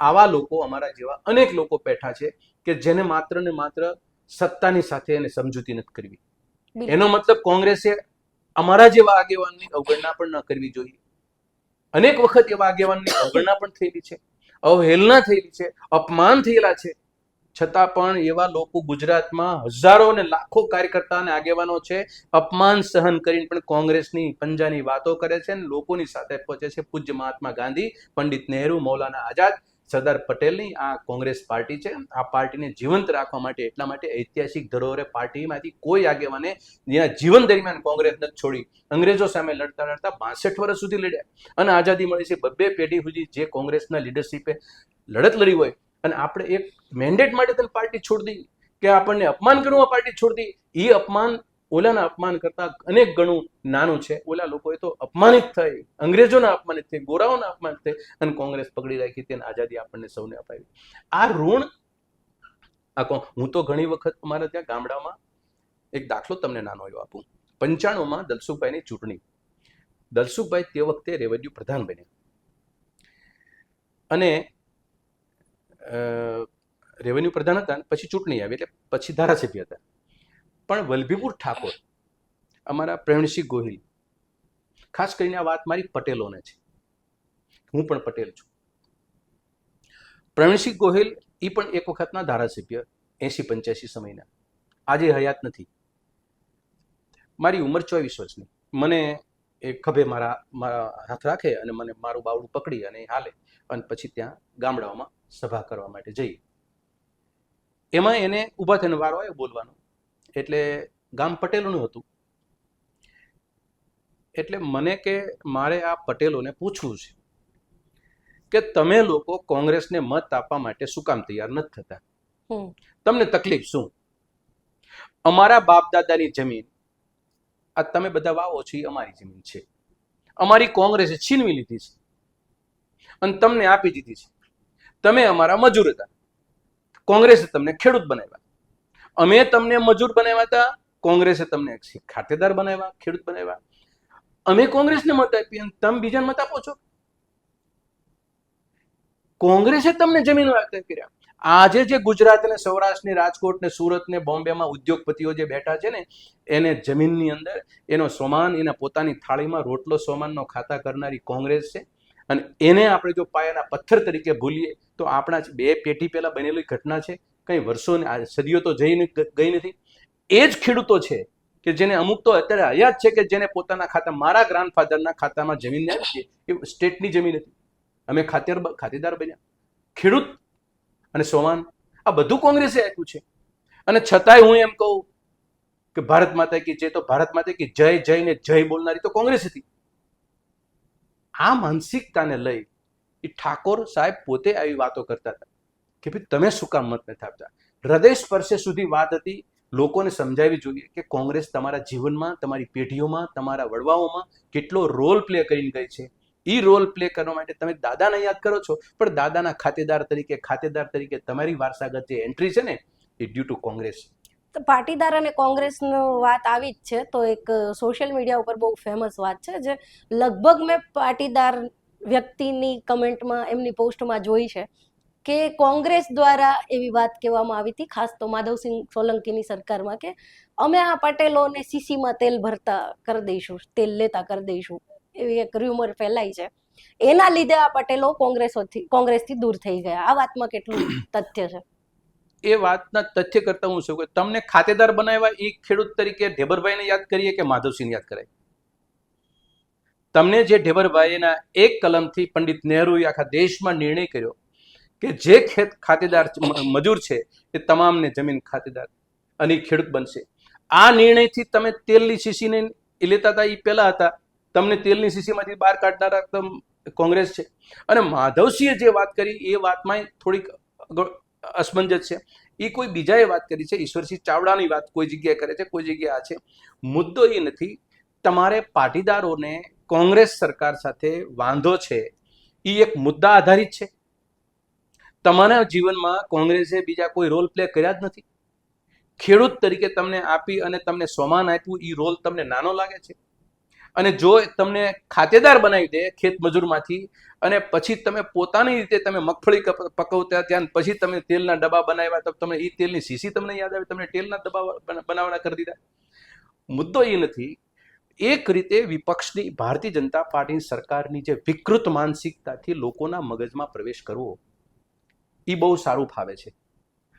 આવા લોકો અમારા જેવા અનેક લોકો બેઠા છે કે જેને માત્ર ને માત્ર સત્તાની સાથે એને સમજૂતી નથી કરવી. એનો મતલબ કોંગ્રેસે અમારા જેવા આગેવાનની અવગણના પણ ન કરવી જોઈએ. અનેક વખત એવા આગેવાનની અવગણના પણ થયેલી છે, અવહેલના થયેલી છે, અપમાન થયેલા છે, છતાં પણ એવા લોકો ગુજરાતમાં હજારો અને લાખો કાર્યકર્તા અને આગેવાનો છે, અપમાન સહન કરીને પણ કોંગ્રેસની પંજાની વાતો કરે છે અને લોકોની સાથે પહોંચે છે. પૂજ્ય મહાત્મા ગાંધી, પંડિત નહેરુ, મૌલાના આઝાદ, સરદાર પટેલની આ કોંગ્રેસ પાર્ટી છે. આ પાર્ટીને જીવંત રાખવા માટે, એટલા માટે ઐતિહાસિક ધરોહરે પાર્ટીમાંથી કોઈ આગેવાને જેના જીવન દરમિયાન કોંગ્રેસ નથી છોડી. અંગ્રેજો સામે લડતા લડતા 62 વર્ષ સુધી લડ્યા અને આઝાદી મળી છે. 2 પેઢી સુધી જે કોંગ્રેસના લીડરશીપે લડત લડી હોય અને આપણે એક મેન્ડેટ માટે તેને પાર્ટી છોડી દઈએ કે આપણને અપમાન કરવું પાર્ટી છોડી દઈએ, એ અપમાન ઓલાના અપમાન કરતા અનેક ગણું નાનું છે. ઓલા લોકોએ તો અપમાનિત થઈ, અંગ્રેજોના અપમાનિત થઈ, ગોરાઓના અપમાનિત થઈ અને કોંગ્રેસ પકડી રાખી તેને આઝાદી આપણને સૌને અપાવી. આ ઋણ હું તો ઘણી વખત અમારા ત્યાં ગામડામાં એક દાખલો તમને નાનો એવો આપું. 95માં દલસુખભાઈની ચૂંટણી. દલસુખભાઈ તે વખતે રેવન્યુ પ્રધાન બન્યા અને રેવન્યુ પ્રધાન હતા. પછી ચૂંટણી આવી એટલે પછી ધારાસભ્ય હતા. પણ વલભીપુર ઠાકોર, અમારા પ્રવીણસિંહ ગોહિલ, ખાસ કરીને આ વાત મારી પટેલોને છે, હું પણ પટેલ છું. પ્રવીણસિંહ ગોહિલ એ પણ એક વખતના ધારાસભ્ય, 80-85 સમયના, આજે હયાત નથી. મારી ઉંમર 24 વર્ષની. મને એ ખભે મારા હાથ રાખે અને મને મારું બાવડું પકડી અને હાલે અને પછી ત્યાં ગામડાઓમાં સભા કરવા માટે જઈએ. એમાં એને ઊભા થઈને વારો આવ્યો બોલવાનો, એટલે ગામ પટેલોનું હતું. એટલે મને કે મારે આ પટેલોને પૂછવું છે કે તમે લોકો કોંગ્રેસને મત આપવા માટે શું કામ તૈયાર નથી થતા? તમને તકલીફ શું? અમારા બાપ દાદાની જમીન આ તમે બધા વાવો છો એ અમારી જમીન છે, અમારી કોંગ્રેસે છીનવી લીધી છે અને તમને આપી દીધી છે. તમે અમારા મજૂર હતા, કોંગ્રેસે તમને ખેડૂત બનાવ્યા. અમે તમને મજૂર બનાવ્યા હતા, કોંગ્રેસે તમને ખાતેદાર બનાવ્યા, ખેડૂત બનાવ્યા. અમે કોંગ્રેસને મત આપી અને તમે બીજાને મત આપો છો. કોંગ્રેસે તમને જમીનો આપતા કર્યા. આજે જે ગુજરાત ને સૌરાષ્ટ્ર ને રાજકોટ ને સુરત ને બોમ્બેમાં ઉદ્યોગપતિઓ જે બેઠા છે ને, એને જમીનની અંદર એનો સોમાન, એના પોતાની થાળીમાં રોટલો સોમાનનો ખાતા કરનારી કોંગ્રેસ છે. અને એને આપણે જો પાયાના પથ્થર તરીકે ભૂલીએ તો આપણા 2 પેઢી પહેલા બનેલી ઘટના છે, કઈ વર્ષો સદીઓ તો ગઈ નથી. એ જ ખેડૂતો છે કે જેને અમુક તો અત્યારે હયાત છે કે જેને પોતાના ખાતા, મારા ગ્રાન્ડફાધરના ખાતામાં જમીન આવી છે, એ સ્ટેટની જમીન હતી. અમે ખાતેદાર બન્યા. ખેડૂત અને સોમાન આ બધું કોંગ્રેસે આપ્યું છે. અને છતાંય હું એમ કહું કે ભારત માતા કી જય, તો ભારત માતા કી જય જય ને જય બોલનારી તો કોંગ્રેસ હતી. આ માનસિકતાને લઈ એ ઠાકોર સાહેબ પોતે આવી વાતો કરતા હતા કે ભાઈ તમે શું કામ મત નથી આપતા. હૃદય સ્પર્શે સુધી વાત હતી. લોકોને સમજાવવી જોઈએ કે કોંગ્રેસ તમારા જીવનમાં, તમારી પેઢીઓમાં, તમારા વડવાઓમાં કેટલો રોલ પ્લે કરીને ગઈ છે. એ રોલ પ્લે કરવા માટે તમે દાદાને યાદ કરો છો, પણ દાદાના ખાતેદાર તરીકે તમારી વારસાગત જે એન્ટ્રી છે ને, એ ડ્યુ ટુ કોંગ્રેસ. તો પાટીદાર અને કોંગ્રેસનો વાત આવી જ છે, તો એક સોશિયલ મીડિયા ઉપર બહુ ફેમસ વાત છે, જે લગભગ મેં પાટીદાર વ્યક્તિની કમેન્ટમાં, એમની પોસ્ટમાં જોઈ છે કે કોંગ્રેસ દ્વારા એવી વાત કહેવામાં આવી હતી, ખાસ તો માધવસિંહ સોલંકીની સરકારમાં, કે અમે આ પટેલોને સીસીમાં તેલ ભરતા કરી દઈશું, તેલ લેતા કરી દઈશું, એવી એક રૂમર ફેલાઈ છે. એના લીધે આ પટેલો કોંગ્રેસથી દૂર થઈ ગયા. આ વાતમાં કેટલું તથ્ય છે? એ વાતના તથ્ય કરતા હું શું કે તમને ખાતેદાર બનાવ્યા એ ખેડૂત તરીકે ઢેબરભાઈને યાદ કરીએ કે માધવસિંહને યાદ કરાય? તમને જે ઢેબરભાઈના એક કલમથી પંડિત નહેરુએ આખા દેશમાં નિર્ણય કર્યો કે જે ખાતેદાર મજૂર છે એ તમામને જમીન ખાતેદાર અને ખેડૂત બનશે. આ નિર્ણયથી તમે તેલની શીશીને લેતા હતા, એ પહેલા હતા. તમને તેલની શીશીમાંથી બહાર કાઢનારા કોંગ્રેસ છે. અને માધવસિંહે જે વાત કરી એ વાતમાં થોડીક અસમંજસ છે. એ કોઈ બીજાએ વાત કરી છે, ઈશ્વરસિંહ ચાવડાની વાત કોઈ જગ્યાએ કરે છે, કોઈ જગ્યાએ આ છે. મુદ્દો એ નથી. તમારે પાટીદારોને કોંગ્રેસ સરકાર સાથે વાંધો છે, એ એક મુદ્દા આધારિત છે. તમારા જીવનમાં કોંગ્રેસે બીજા કોઈ રોલ પ્લે કર્યા જ નથી. ખેડૂત તરીકે તમને આપી અને તમને સોમાન આપ્યું, એ રોલ તમને નાનો લાગે છે. અને જો તમને ખાતેદાર બનાવી દે ખેત મજૂરમાંથી, અને પછી તમે પોતાની રીતે તમે મગફળી પકવતા ત્યાં, પછી તમે તેલના ડબ્બા બનાવ્યા, તો તમે એ તેલની શીશી તમને યાદ આવે, તમને તેલના ડબ્બા બનાવવાના કરી દીધા. મુદ્દો એ નથી. એક રીતે વિપક્ષની ભારતીય જનતા પાર્ટીની સરકારની જે વિકૃત માનસિકતાથી લોકોના મગજમાં પ્રવેશ કરવો, એ બહુ સારું ફાવે છે.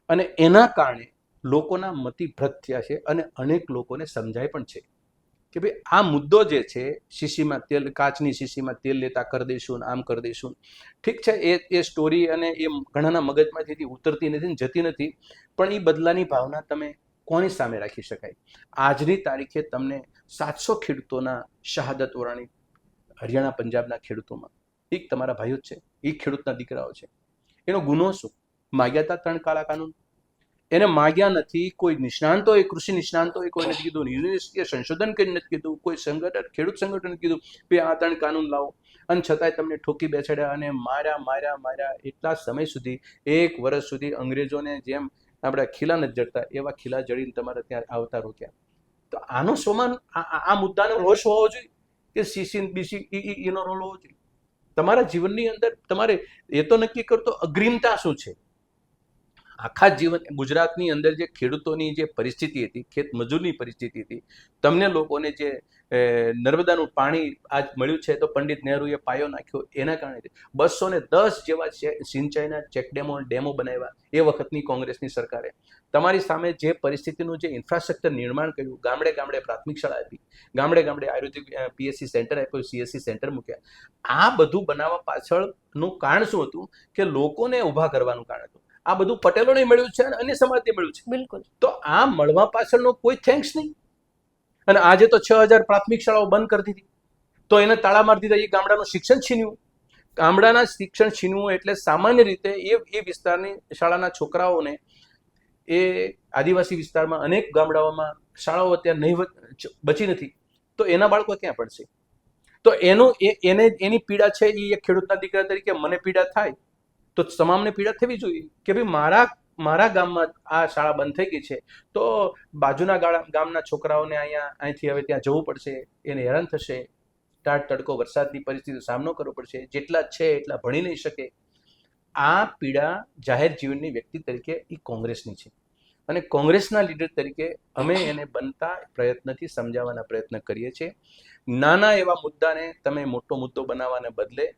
અને એના કારણે લોકોના મતિ ભ્રત થયા છે. અને અનેક લોકોને સમજાય પણ છે કે ભાઈ આ મુદ્દો જે છે, શીશીમાં તેલ, કાચની શીશીમાં તેલ લેતા કરી દઈશું, આમ કરી દઈશું. ઠીક છે, એ સ્ટોરી અને એ ઘણાના મગજમાંથી ઉતરતી નથી ને જતી નથી. પણ એ બદલાની ભાવના તમે કોની સામે રાખી શકાય? આજની તારીખે તમને 700 ખેડૂતોના શહાદત વરાણી હરિયાણા પંજાબના ખેડૂતોમાં, એક તમારા ભાઈઓ જ છે, એ ખેડૂતના દીકરાઓ છે. એનો ગુનો શું? માગ્યા હતા 3 કાળા કાનૂન, એને માગ્યા નથી. કોઈ નિષ્ણાંતોએ, કૃષિ નિષ્ણાંતોએ કોઈ નથી કીધું, યુનિવર્સિટીએ સંશોધન કરીને નથી કીધું, કોઈ સંગઠન, ખેડૂત સંગઠન કીધું કે આ 3 કાનૂન લાવો, અને છતાંય તમને ઠોકી બેસાડ્યા અને માર્યા. એટલા સમય સુધી, 1 વર્ષ સુધી અંગ્રેજોને જેમ આપણે ખીલા નથી જડતા એવા ખીલા જડીને તમારે ત્યાં આવતા રોક્યા. તો આનો સોમાન, આ મુદ્દાનો રોષ હોવો જોઈએ કે સીસી બીસી એનો રોલ હોવો જોઈએ. તમારા જીવનની અંદર તમારે એ તો નક્કી કરતો અગ્રિમતા શું છે. આખા જીવન ગુજરાતની અંદર જે ખેડૂતોની જે પરિસ્થિતિ હતી, ખેત મજૂરની પરિસ્થિતિ હતી, તમને લોકોને જે નર્મદાનું પાણી આજ મળ્યું છે, તો પંડિત નહેરુએ પાયો નાખ્યો, એના કારણે 210 જેવા સિંચાઈના ડેમો બનાવ્યા એ વખતની કોંગ્રેસની સરકારે. તમારી સામે જે પરિસ્થિતિનું જે ઇન્ફ્રાસ્ટ્રક્ચર નિર્માણ કર્યું, ગામડે ગામડે પ્રાથમિક શાળા આપી, ગામડે ગામડે આયુર્વેદિક PSC સેન્ટર આપ્યું, CSC સેન્ટર મૂક્યા. આ બધું બનાવવા પાછળનું કારણ શું હતું? કે લોકોને ઊભા કરવાનું કારણ હતું. આ બધું પટેલોને મળ્યું છે અને અન્ય સમાજને મળ્યું છે. બિલકુલ. તો આ મળવા પાછળનો કોઈ થેન્ક્સ નહીં. અને આજે તો 6000 પ્રાથમિક શાળાઓ બંધ કરી દીધી, તો એને તાળા મારી દીધા. એ ગામડાનું શિક્ષણ છીનવ્યું. ગામડાના શિક્ષણ છીનવું એટલે સામાન્ય રીતે એ વિસ્તારની શાળાના છોકરાઓને, એ આદિવાસી વિસ્તારમાં અનેક ગામડાઓમાં શાળાઓ અત્યારે નહીવત બચી નથી, તો એના બાળકો ક્યાં પડશે? તો એની પીડા છે. એ એક ખેડૂતના દીકરા તરીકે મને પીડા થાય, તો તમામને પીડા થવી જોઈએ કે ભાઈ મારા ગામમાં આ શાળા બંધ થઈ ગઈ છે, તો બાજુના ગામના છોકરાઓને અહીંથી હવે ત્યાં જવું પડશે, એને હેરાન થશે, ટાઢ તડકો વરસાદની પરિસ્થિતિનો સામનો કરવો પડશે, જેટલા છે એટલા ભણી નહીં શકે. આ પીડા જાહેર જીવનની વ્યક્તિ તરીકે એ કોંગ્રેસની છે. અને કોંગ્રેસના લીડર તરીકે અમે એને બનતા પ્રયત્નથી સમજાવવાના પ્રયત્ન કરીએ છીએ. નાના એવા મુદ્દાને તમે મોટો મુદ્દો બનાવવાને બદલે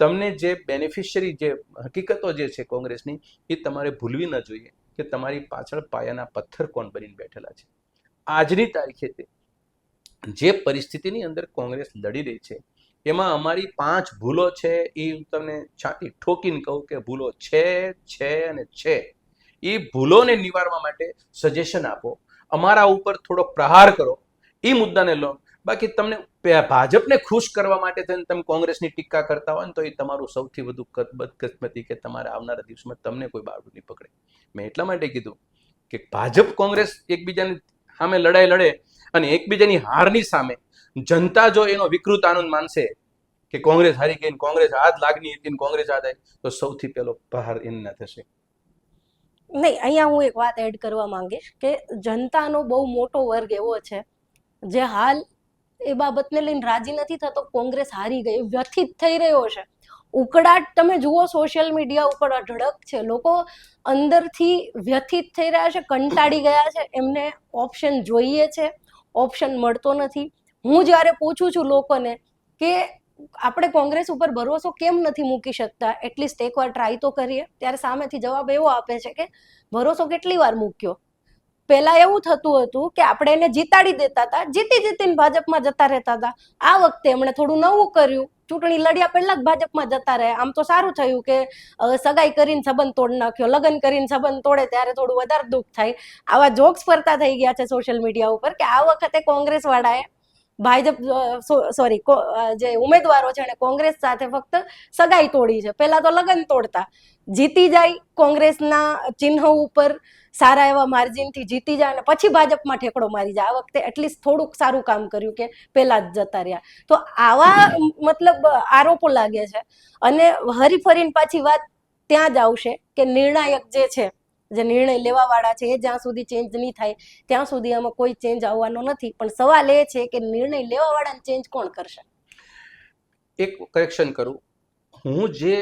તમને જે બેનિફિશિયરી, જે હકીકતો જે છે કોંગ્રેસની, એ તમારે ભૂલવી ન જોઈએ કે તમારી પાછળ પાયાના પથ્થર કોણ બનીને બેઠેલા છે. આજની તારીખે જે પરિસ્થિતિની અંદર કોંગ્રેસ લડી રહી છે, એમાં અમારી 5 ભૂલો છે. એ તમને છાતી ઠોકીને કહું કે ભૂલો છે અને છે. એ ભૂલોને નિવારવા માટે સજેશન આપો, અમારા ઉપર થોડો પ્રહાર કરો, એ મુદ્દાને લો. બાકી તમને ભાજપને ખુશ કરવા માટે તમે કોંગ્રેસની ટીકા કરતા હોય ને, તો એ તમારું સૌથી વધુ બદકિસ્મતી કે તમારા આવનારા દિવસમાં તમને કોઈ બાળું નહીં પકડે. મેં એટલા માટે કીધું કે ભાજપ કોંગ્રેસ એકબીજાની સામે લડાઈ લડે, અને એકબીજાની હારની સામે જનતા જો એનો વિકૃત આનંદ માનશે કે કોંગ્રેસ હારી ગઈ, કોંગ્રેસ આ જ લાગણી હતી, કોંગ્રેસ આ થાય, તો સૌથી પહેલો પ્રહાર એના થશે. નહીં, અહીંયા હું એક વાત એડ કરવા માંગીશ કે જનતાનો બહુ મોટો વર્ગ એવો છે જે હાલ એ બાબતને લઈને રાજી નથી થતો. કોંગ્રેસ હારી ગઈ, વ્યથિત થઈ રહ્યો છે. ઉકળાટ તમે જુઓ સોશિયલ મીડિયા ઉપર અઢળક છે. લોકો અંદરથી વ્યથિત થઈ રહ્યા છે, કંટાળી ગયા છે, એમને ઓપ્શન જોઈએ છે, ઓપ્શન મળતો નથી. હું જ્યારે પૂછું છું લોકોને કે આપણે કોંગ્રેસ ઉપર ભરોસો કેમ નથી મૂકી શકતા, એટલીસ્ટ એકવાર ટ્રાય તો કરીએ, ત્યારે સામેથી જવાબ એવો આપે છે કે ભરોસો કેટલી વાર મૂક્યો. પહેલા એવું થતું હતું કે આપણે એને જીતાડી દેતા હતા, જીતીને ભાજપમાં જતા રહેતા હતા. આ વખતે એમણે થોડું નવું કર્યું, ચૂંટણી લડ્યા પહેલા જ ભાજપમાં જતા રહ્યા. આમ તો સારું થયું કે સગાઈ કરીને સંબંધ તોડ નાખ્યો, લગ્ન કરીને સંબંધ તોડે ત્યારે થોડું વધારે દુઃખ થાય. આવા જોક્સ ફરતા થઈ ગયા છે સોશિયલ મીડિયા ઉપર કે આ વખતે કોંગ્રેસ વાળાએ ભાજપ સોરી જે ઉમેદવારો છે એને કોંગ્રેસ સાથે ફક્ત સગાઈ તોડી છે. પહેલા તો લગ્ન તોડતા, જીતી જાય કોંગ્રેસના ચિહ્ન ઉપર સારા એવા માર્જિનથી જીતી જાય અને પછી ભાજપમાં ઠેકડો મારી જાય. આ વખતે એટલીસ્ટ થોડુંક સારું કામ કર્યું કે પહેલા જ જતા રહ્યા. તો આવા મતલબ આરોપો લાગે છે અને હરીફરીને પાછી વાત ત્યાં જ આવશે કે નિર્ણાયક જે છે, જે નિર્ણય લેવા વાળા છે, એ જ્યાં સુધી ચેન્જ નહીં થાય ત્યાં સુધી આમાં કોઈ ચેન્જ આવવાનો નથી. પણ સવાલ એ છે કે નિર્ણય લેવા વાળાને ચેન્જ કોણ કરશે? એક કરેક્શન કરું, હું જે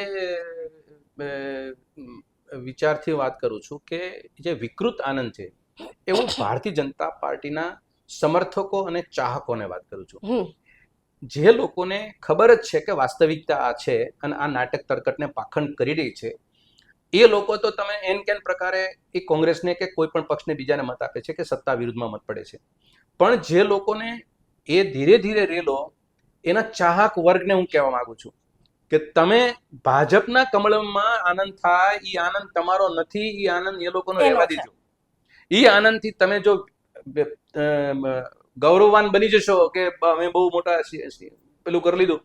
વિચારથી વાત કરું છું કે જે વિકૃત આનંદ છે એ હું ભારતીય જનતા પાર્ટીના સમર્થકો અને ચાહકોને વાત કરું છું. જે લોકોને ખબર જ છે કે વાસ્તવિકતા આ છે અને આ નાટક તરકટને પાખંડ કરી રહી છે, એ લોકો તો તમે એન કેન પ્રકારે એ કોંગ્રેસને કે કોઈ પણ પક્ષને બીજાને મત આપે છે કે સત્તા વિરુદ્ધમાં મત પડે છે. પણ જે લોકોને એ ધીરે ધીરે રેલો, એના ચાહક વર્ગને હું કહેવા માંગુ છું કે તમે ભાજપના કમળમાં આનંદ થાય, એ આનંદ તમારો નથી, એ આનંદ એ લોકોનો રહેવા દેજો. એ આનંદથી તમે જો ગૌરવવાન બની જશો કે અમે બહુ મોટા પેલું કરી લીધું,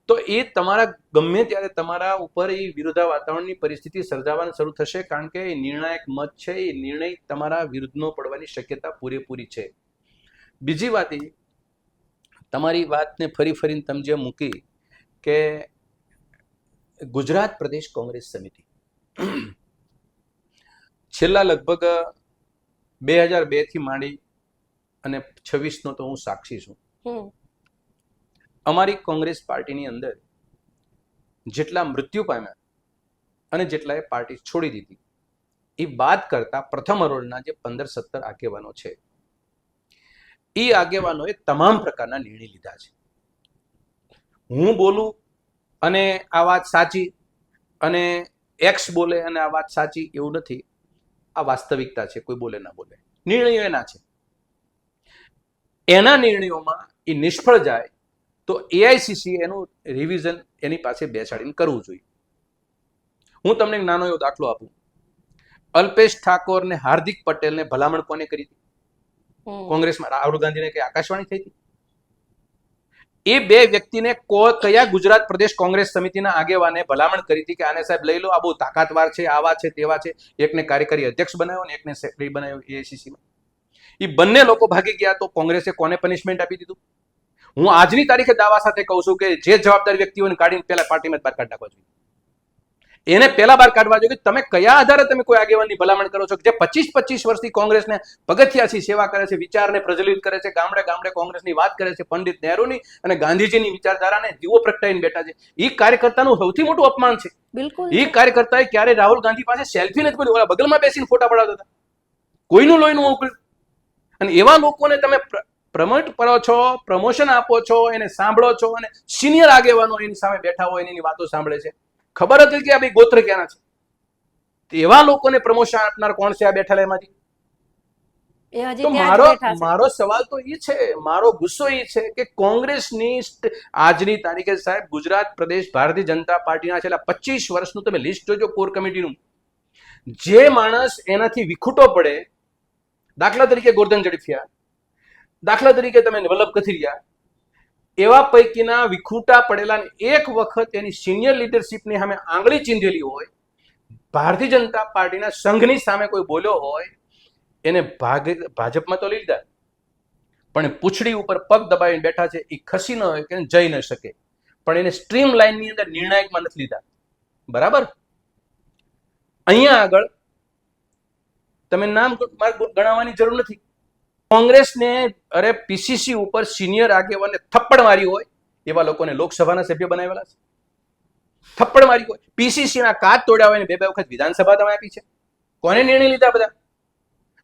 તો એ તમારા ગમે ત્યારે તમારા ઉપર એ વિરોધા વાતાવરણની પરિસ્થિતિ સર્જાવાની શરૂ થશે. કારણ કે એ નિર્ણાયક મત છે, એ નિર્ણય તમારા વિરુદ્ધનો પડવાની શક્યતા પૂરેપૂરી છે. બીજી વાત એ, તમારી વાતને ફરી ફરીને તમે જે મૂકી કે ગુજરાત પ્રદેશ કોંગ્રેસ સમિતિ છેલ્લા લગભગ 2002 થી માંડી અને 26નો તો હું સાક્ષી છું. અમારી કોંગ્રેસ પાર્ટીની અંદર જેટલા મૃત્યુ પામ્યા અને જેટલાએ પાર્ટી છોડી દીધી, એ બાદ કરતા પ્રથમ હરોળના જે 15-17 આગેવાનો છે, એ આગેવાનોએ તમામ પ્રકારના નિર્ણય લીધા છે. હું બોલું અને આ વાત સાચી અને એક્સ બોલે અને આ વાત સાચી એવું નથી. આ વાસ્તવિકતા છે, કોઈ બોલે ના બોલે. નિર્ણયો એના છે. એના નિર્ણયોમાં એ નિષ્ફળ જાય તો એઆઈસીસી એનું રિવિઝન એની પાસે બેસાડીને કરવું જોઈએ. હું તમને એક નાનો એવો દાખલો આપું. અલ્પેશ ઠાકોર ને હાર્દિક પટેલને ભલામણ કોને કરી હતી? કોંગ્રેસમાં રાહુલ ગાંધીને કે આકાશવાણી થઈ હતી? એ બે વ્યક્તિને કયા ગુજરાત પ્રદેશ કોંગ્રેસ સમિતિના આગેવાને ભલામણ કરી હતી કે આને સાહેબ લઈ લો, આ બહુ તાકાતવાર છે, આવા છે, તેવા છે? એકને કાર્યકારી અધ્યક્ષ બનાવ્યો ને એકને સેક્રેટરી બનાવ્યો એઆઈસીસીમાં. એ બંને લોકો ભાગી ગયા તો કોંગ્રેસે કોને પનિશમેન્ટ આપી દીધું? હું આજની તારીખે દાવા સાથે કહું છું કે જે જવાબદાર વ્યક્તિઓને કાઢીને પહેલા પાર્ટીમાં બહાર કાઢી નાખવા જોઈએ. એને પહેલા બહાર કાઢવા જોઈએ કે તમે કયા આધારે તમે કોઈ આગેવાનની ભલામણ કરો છો જે 25 વર્ષથી કોંગ્રેસને પગથિયાથી સેવા કરે છે, વિચારને પ્રજ્વલિત કરે છે, ગામડે ગામડે કોંગ્રેસની વાત કરે છે, પંડિત નહેરુની અને ગાંધીજીની વિચારધારાને દીવો પ્રગટાવીને બેઠા છે. એ કાર્યકર્તાનું સૌથી મોટું અપમાન છે. બિલકુલ. એ કાર્યકર્તાએ ક્યારે રાહુલ ગાંધી પાસે સેલ્ફી નથી પડી, બગલમાં બેસીને ફોટા પડાવતા હતા, કોઈનું લોહીનું મોકલ્યું. અને એવા લોકોને તમે પ્રમોટ કરો છો, પ્રમોશન આપો છો, એને સાંભળો છો અને સિનિયર આગેવાનો એની સામે બેઠા હોય એની વાતો સાંભળે છે. ખબર હતી કે આ ભાઈ ગોત્ર ક્યાંના છે? એવા લોકોને પ્રમોશન આપનાર કોણ છે આ બેઠેલા એમાંથી? તો મારો સવાલ તો એ છે, મારો ગુસ્સો એ છે કે કોંગ્રેસની આજની તારીખે સાહેબ ગુજરાત પ્રદેશ ભારતીય જનતા પાર્ટીના છેલ્લા 25 વર્ષનું તમે લિસ્ટ જોજો કોર કમિટીનું. જે માણસ એનાથી વિખૂટો પડે, દાખલા તરીકે ગોરધન ઝડફિયા, દાખલા તરીકે તમે વલ્લભ કથિરિયા, એવા પૈકીના વિખૂટા પડેલા એક વખત એની સિનિયર લીડરશિપની સામે આંગળી ચીંધેલી હોય, ભારતીય જનતા પાર્ટીના સંઘની સામે કોઈ બોલ્યો હોય, એને ભાજપમાં તો લીધા, પણ પૂંછડી ઉપર પગ દબાવીને બેઠા છે. એ ખસી ન હોય કે જઈ ન શકે, પણ એને સ્ટ્રીમ લાઇનની અંદર નિર્ણાયકમાં નથી લીધા. બરાબર? અહીંયા આગળ તમે નામ ગણાવવાની જરૂર નથી. કોંગ્રેસને અરે પીસીસી ઉપર સિનિયર આગેવાને થપ્પડ મારી હોય એવા લોકોને લોકસભાના સભ્ય બનાવેલા છે. થપ્પડ મારી હોય, પીસીસી ના કાચ તોડ્યા હોય ને 2 વખત વિધાનસભા તમે આપી છે. કોને નિર્ણય લીધા બધા?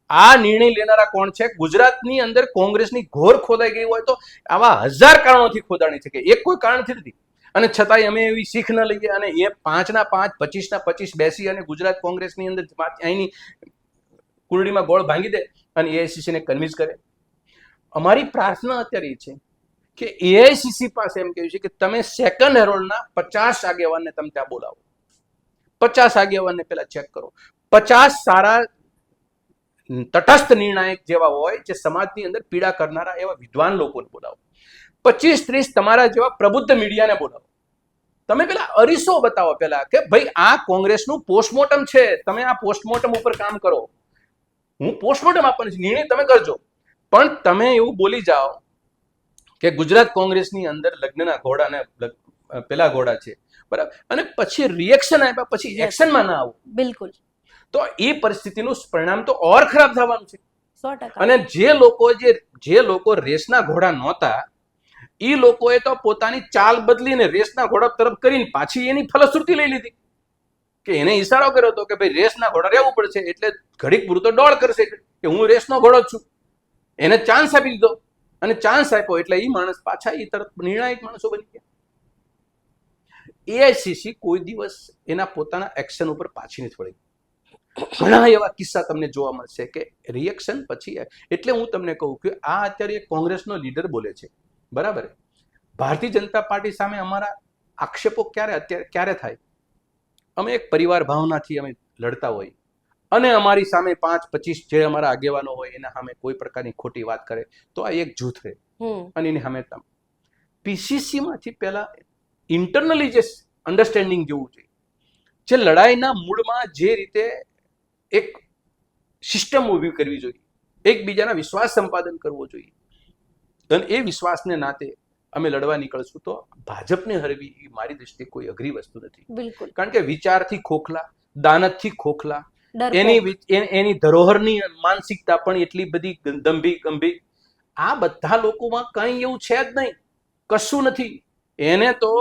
આ નિર્ણય લેનારા કોણ છે? ગુજરાતની અંદર કોંગ્રેસની ઘોર ખોદાઈ ગઈ હોય તો આવા 1000 કારણોથી ખોદાણી છે કે એક કોઈ કારણથી નથી. અને છતાંય અમે એવી શીખ ન લઈએ અને એ 5 ના 5, 25 ના 25 બેસી અને ગુજરાત કોંગ્રેસની અંદર અહીંની કુરડીમાં ગોળ ભાંગી દે અને એઆઈસીસીને કન્વિન્સ કરે. અમારી પ્રાર્થના અત્યારે એ છે કે એઆઈસીસી પાસે એમ કહ્યું છે કે તમે સેકન્ડ હેરોલ્ડના 50 આગેવાનને તમે ત્યાં બોલાવો. 50 આગેવાનને પહેલા ચેક કરો. 50 સારા તટસ્થ નિર્ણાયક જેવા હોય, જે સમાજની અંદર પીડા કરનારા એવા વિદ્વાન લોકોને બોલાવો. 25-30 તમારા જેવા પ્રબુદ્ધ મીડિયાને બોલાવો. તમે પેલા અરીસો બતાવો પેલા કે ભાઈ આ કોંગ્રેસનું પોસ્ટમોર્ટમ છે, તમે આ પોસ્ટમોર્ટમ ઉપર કામ કરો. હું પોસ્ટમોર્ટમ આપવાનો છું, નિર્ણય તમે કરજો. પણ તમે એવું બોલી જાઓ કે ગુજરાત કોંગ્રેસની અંદર લગ્નના ઘોડા ને પેલા ઘોડા છે, બરાબર, અને પછી રિએક્શન આપ્યા પછી એક્શનમાં ના આવું, બિલકુલ, તો એ પરિસ્થિતિનું પરિણામ તો ઓર ખરાબ થવાનું છે. 100%. અને જે લોકો રેસના ઘોડા નહોતા, એ લોકોએ તો પોતાની ચાલ બદલીને રેસના ઘોડા તરફ કરીને પાછી એની ફલશ્રુતિ લઈ લીધી કે એને ઈશારો કર્યો હતો કે ભાઈ રેસના ઘોડા રહેવું પડશે, એટલે ઘડીક પૂરું તો દોડ કરશે કે હું રેસનો ઘોડો જ છું. એને ચાન્સ આપી દીધો, અને ચાન્સ આપ્યો એટલે એ માણસ પાછા એ તરફ નિર્ણાયક માણસો બની ગયા. એઆઈસીસી કોઈ દિવસ એના પોતાના એક્શન ઉપર પાછી નથી વળી. ઘણા એવા કિસ્સા તમને જોવા મળશે કે રિએક્શન પછી, એટલે હું તમને કહું કે આ અત્યારે એક કોંગ્રેસનો લીડર બોલે છે, બરાબર. ભારતીય જનતા પાર્ટી સામે અમારા આક્ષેપો ક્યારે થાય? અમે એક પરિવાર ભાવનાથી અમે લડતા હોય અને અમારી સામે 5-25 જે અમારા આગેવાનો હોય એના સામે કોઈ પ્રકારની ખોટી વાત કરે તો આ એક જૂથ રહે, અને એની સામે પીસીસી માંથી પહેલા ઇન્ટરનલી જે અન્ડરસ્ટેન્ડિંગ જોવું જોઈએ, જે લડાઈના મૂળમાં જે રીતે એક સિસ્ટમ ઊભી કરવી જોઈએ, એકબીજાના વિશ્વાસ સંપાદન કરવો જોઈએ, અને એ વિશ્વાસને નાતે અમે લડવા નીકળશું તો ભાજપને હરવી એ મારી દ્રષ્ટિએ કોઈ અઘરી વસ્તુ નથી. બિલકુલ, કારણ કે વિચારથી ખોખલા, દાનતથી ખોખલા, ડરપોક. એની ધરોહરની માનસિકતા પણ એટલી બધી ગંભીર. આ બધા લોકોમાં કંઈ એવું છે જ નહીં, કશું નથી. એને તો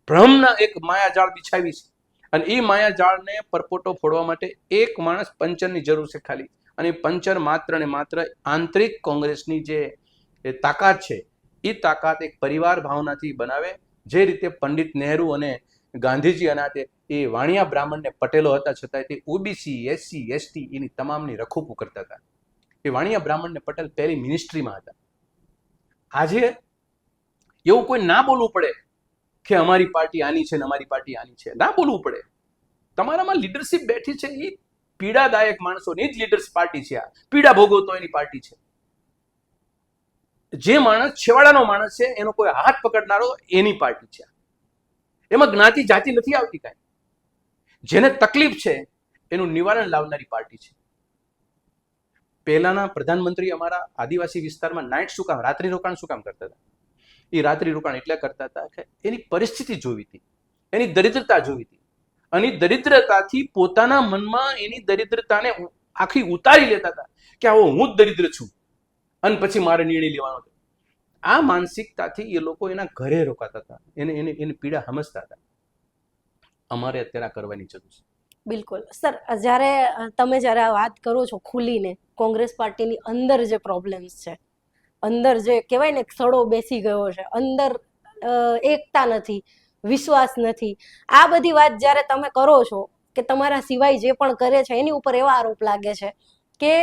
ભ્રમના એક માયાજાળ બિછાવી છે, અને એ માયાજાળને પરપોટો ફોડવા માટે એક માણસ પંચરની જરૂર છે ખાલી, અને પંચર માત્ર ને માત્ર આંતરિક કોંગ્રેસની જે તાકાત છે એ તાકાત એક પરિવાર ભાવનાથી બનાવે. જે રીતે પંડિત નહેરુ અને ગાંધીજી અનાતે એ વાણિયા બ્રાહ્મણને પટેલો હતા છતાં તે ઓબીસી, એસસી, એસટી એની તમામની રખોપું કરતા હતા. એ વાણિયા બ્રાહ્મણ ને પટેલ પહેલી મિનિસ્ટ્રીમાં હતા. આજે એવું કોઈ ના બોલવું પડે કે અમારી પાર્ટી આની છે ને અમારી પાર્ટી આની છે, ના બોલવું પડે. તમારામાં લીડરશિપ બેઠી છે, એ પીડાદાયક માણસોની જ લીડર્સ પાર્ટી છે. આ પીડા ભોગવતો એની પાર્ટી છે. જે માણસ છેવાડાનો માણસ છે, એનો કોઈ હાથ પકડનારો એની પાર્ટી છે. એમાં જ્ઞાતિ જાતિ નથી આવતી કાંઈ. જેને તકલીફ છે એનું નિવારણ લાવનારી પાર્ટી છે. પહેલાના પ્રધાનમંત્રી અમારા આદિવાસી વિસ્તારમાં નાઇટ શું કામ, રાત્રિ રોકાણ શું કામ કરતા હતા? એ રાત્રિ રોકાણ એટલે કરતા હતા કે એની પરિસ્થિતિ જોવી હતી, એની દરિદ્રતા જોવી હતી, અને દરિદ્રતાથી પોતાના મનમાં એની દરિદ્રતાને આખી ઉતારી લેતા હતા કે આવો હું જ દરિદ્ર છું અને પછી મારે નિર્ણય લેવાનો હતો. આ માનસિકતાથી એ લોકો એના ઘરે રોકાતા હતા, એની પીડા સમજતા હતા. અમારે અત્યારે આ કરવાની જરૂર છે. બિલકુલ સર, તમે જ્યારે આ વાત કરો છો ખુલીને, કોંગ્રેસ પાર્ટીની અંદર જે પ્રોબ્લેમ્સ છે, અંદર જે કહેવાય ને સડો બેસી ગયો છે, અંદર એકતા નથી, વિશ્વાસ નથી, આ બધી વાત જ્યારે તમે કરો છો કે તમારા સિવાય જે પણ કરે છે એની ઉપર એવા આરોપ લાગે છે કે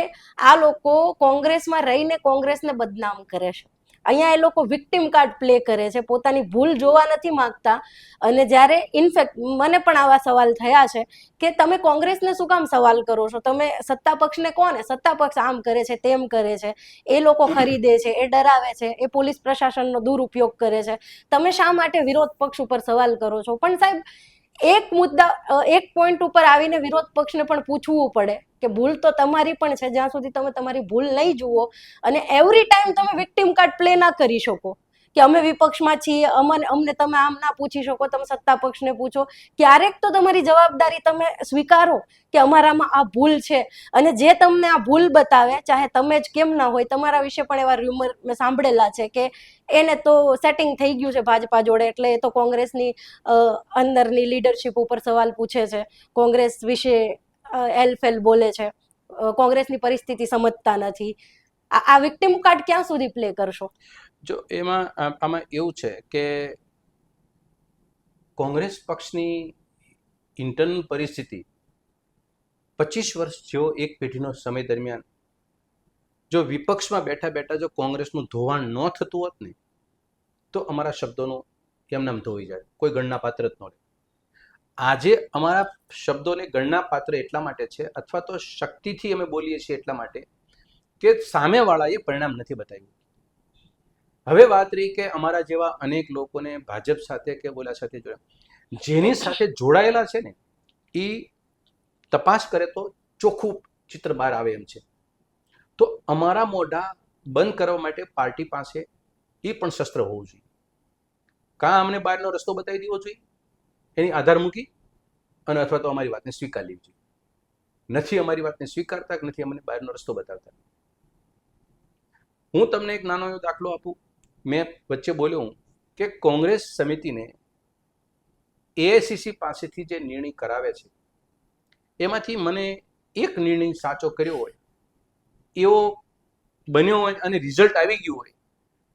આ લોકો કોંગ્રેસમાં રહીને કોંગ્રેસને બદનામ કરે છે. અહીંયા એ લોકો વિક્ટિમ કાર્ડ પ્લે કરે છે, પોતાની ભૂલ જોવા નથી માંગતા. અને જ્યારે ઇનફેક્ટ મને પણ આવા સવાલ થયા છે કે તમે કોંગ્રેસને શું કામ સવાલ કરો છો, તમે સત્તા પક્ષને કોને, સત્તા પક્ષ આમ કરે છે તેમ કરે છે, એ લોકો ખરીદે છે, એ ડરાવે છે, એ પોલીસ પ્રશાસનનો દુરુપયોગ કરે છે, તમે શા માટે વિરોધ પક્ષ ઉપર સવાલ કરો છો? પણ સાહેબ, એક મુદ્દા, એક પોઈન્ટ ઉપર આવીને વિરોધ પક્ષને પણ પૂછવું પડે કે ભૂલ તો તમારી પણ છે. જ્યાં સુધી તમે તમારી ભૂલ નહીં જુઓ અને એવરી ટાઈમ તમે વિક્ટિમ કાર્ડ પ્લે ના કરી શકો કે અમે વિપક્ષમાં છીએ, અમને તમે આમ ના પૂછી શકો, તમે સત્તા પક્ષને પૂછો. ક્યારેક તો તમારી જવાબદારી તમે સ્વીકારો કે અમારામાં આ ભૂલ છે, અને જે તમને આ ભૂલ બતાવે, ચાહે તમે જ કેમ ના હોય, તમારા વિશે પણ એવા રૂમર મેં સાંભળેલા છે કે એને તો સેટિંગ થઈ ગયું છે ભાજપા જોડે, એટલે એ તો કોંગ્રેસની અંદરની લીડરશિપ ઉપર સવાલ પૂછે છે, કોંગ્રેસ વિશે એલફેલ બોલે છે, કોંગ્રેસની પરિસ્થિતિ સમજતા નથી. આ વિક્ટિમ કાર્ડ ક્યાં સુધી પ્લે કરશો? જો આમાં એવું છે કે કોંગ્રેસ પક્ષની ઇન્ટરનલ પરિસ્થિતિ 25 વર્ષ જેવો એક પેઢીનો સમય દરમિયાન જો વિપક્ષમાં બેઠા બેઠા જો કોંગ્રેસનું ધોવાણ ન થતું હોત ને તો અમારા શબ્દોનું એમનામ ધોઈ જાય, કોઈ ગણના પાત્ર જ ન રહે. આજે અમારા શબ્દોને ગણના પાત્ર એટલા માટે છે, અથવા તો શક્તિથી અમે બોલીએ છીએ એટલા માટે કે સામેવાળાએ પરિણામ નથી બતાવ્યું. હવે વાત રહી કે અમારા જેવા અનેક લોકોને ભાજપ સાથે કે ઓલા સાથે જોડાયા, જેની સાથે જોડાયેલા છે ને એ તપાસ કરે તો ચોખ્ખું ચિત્ર બહાર આવે એમ છે. તો અમારા મોઢા બંધ કરવા માટે પાર્ટી પાસે એ પણ શસ્ત્ર હોવું જોઈએ. કાં અમને બહારનો રસ્તો બતાવી દેવો જોઈએ એની આધાર મૂકી, અને અથવા તો અમારી વાતને સ્વીકાર લેવી જોઈએ. નથી અમારી વાતને સ્વીકારતા કે નથી અમને બહારનો રસ્તો બતાવતા. હું તમને એક નાનો એવો દાખલો આપું. મેં વચ્ચે બોલ્યો હું કે કોંગ્રેસ સમિતિને એઆઈસીસી પાસેથી જે નિર્ણય કરાવે છે એમાંથી મને એક નિર્ણય સાચો કર્યો હોય એવો બન્યો હોય અને રિઝલ્ટ આવી ગયું હોય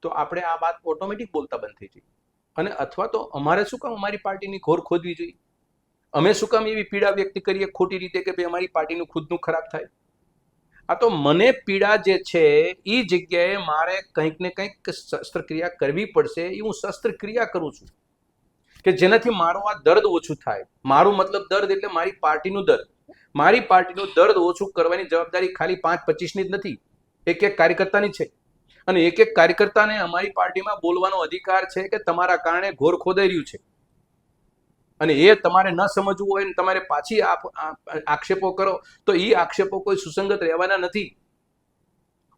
તો આપણે આ વાત ઓટોમેટિક બોલતા બંધ થઈ જાય. અને અથવા તો અમારે શું કામ અમારી પાર્ટીની ઘોર ખોદવી જોઈએ? અમે શું કામ એવી પીડા વ્યક્ત કરીએ ખોટી રીતે કે ભાઈ અમારી પાર્ટીનું ખુદનું ખરાબ થાય? આ તો મને પીડા જે છે એ જગ્યાએ મારે કંઈક ને કંઈક શસ્ત્રક્રિયા કરવી પડશે. એ હું શસ્ત્રક્રિયા કરું છું કે જેનાથી મારો આ દર્દ ઓછું થાય. મારું મતલબ દર્દ એટલે મારી પાર્ટીનું દર્દ. મારી પાર્ટીનું દર્દ ઓછું કરવાની જવાબદારી ખાલી 5-25ની જ નથી, એક એક કાર્યકર્તાની છે. અને એક એક કાર્યકર્તાને અમારી પાર્ટીમાં બોલવાનો અધિકાર છે કે તમારા કારણે ઘોર ખોદાઈ રહ્યું છે, અને એ તમારે ન સમજવું હોય ને તમારે પાછી આક્ષેપો કરો તો એ આક્ષેપો કોઈ સુસંગત રહેવાના નથી.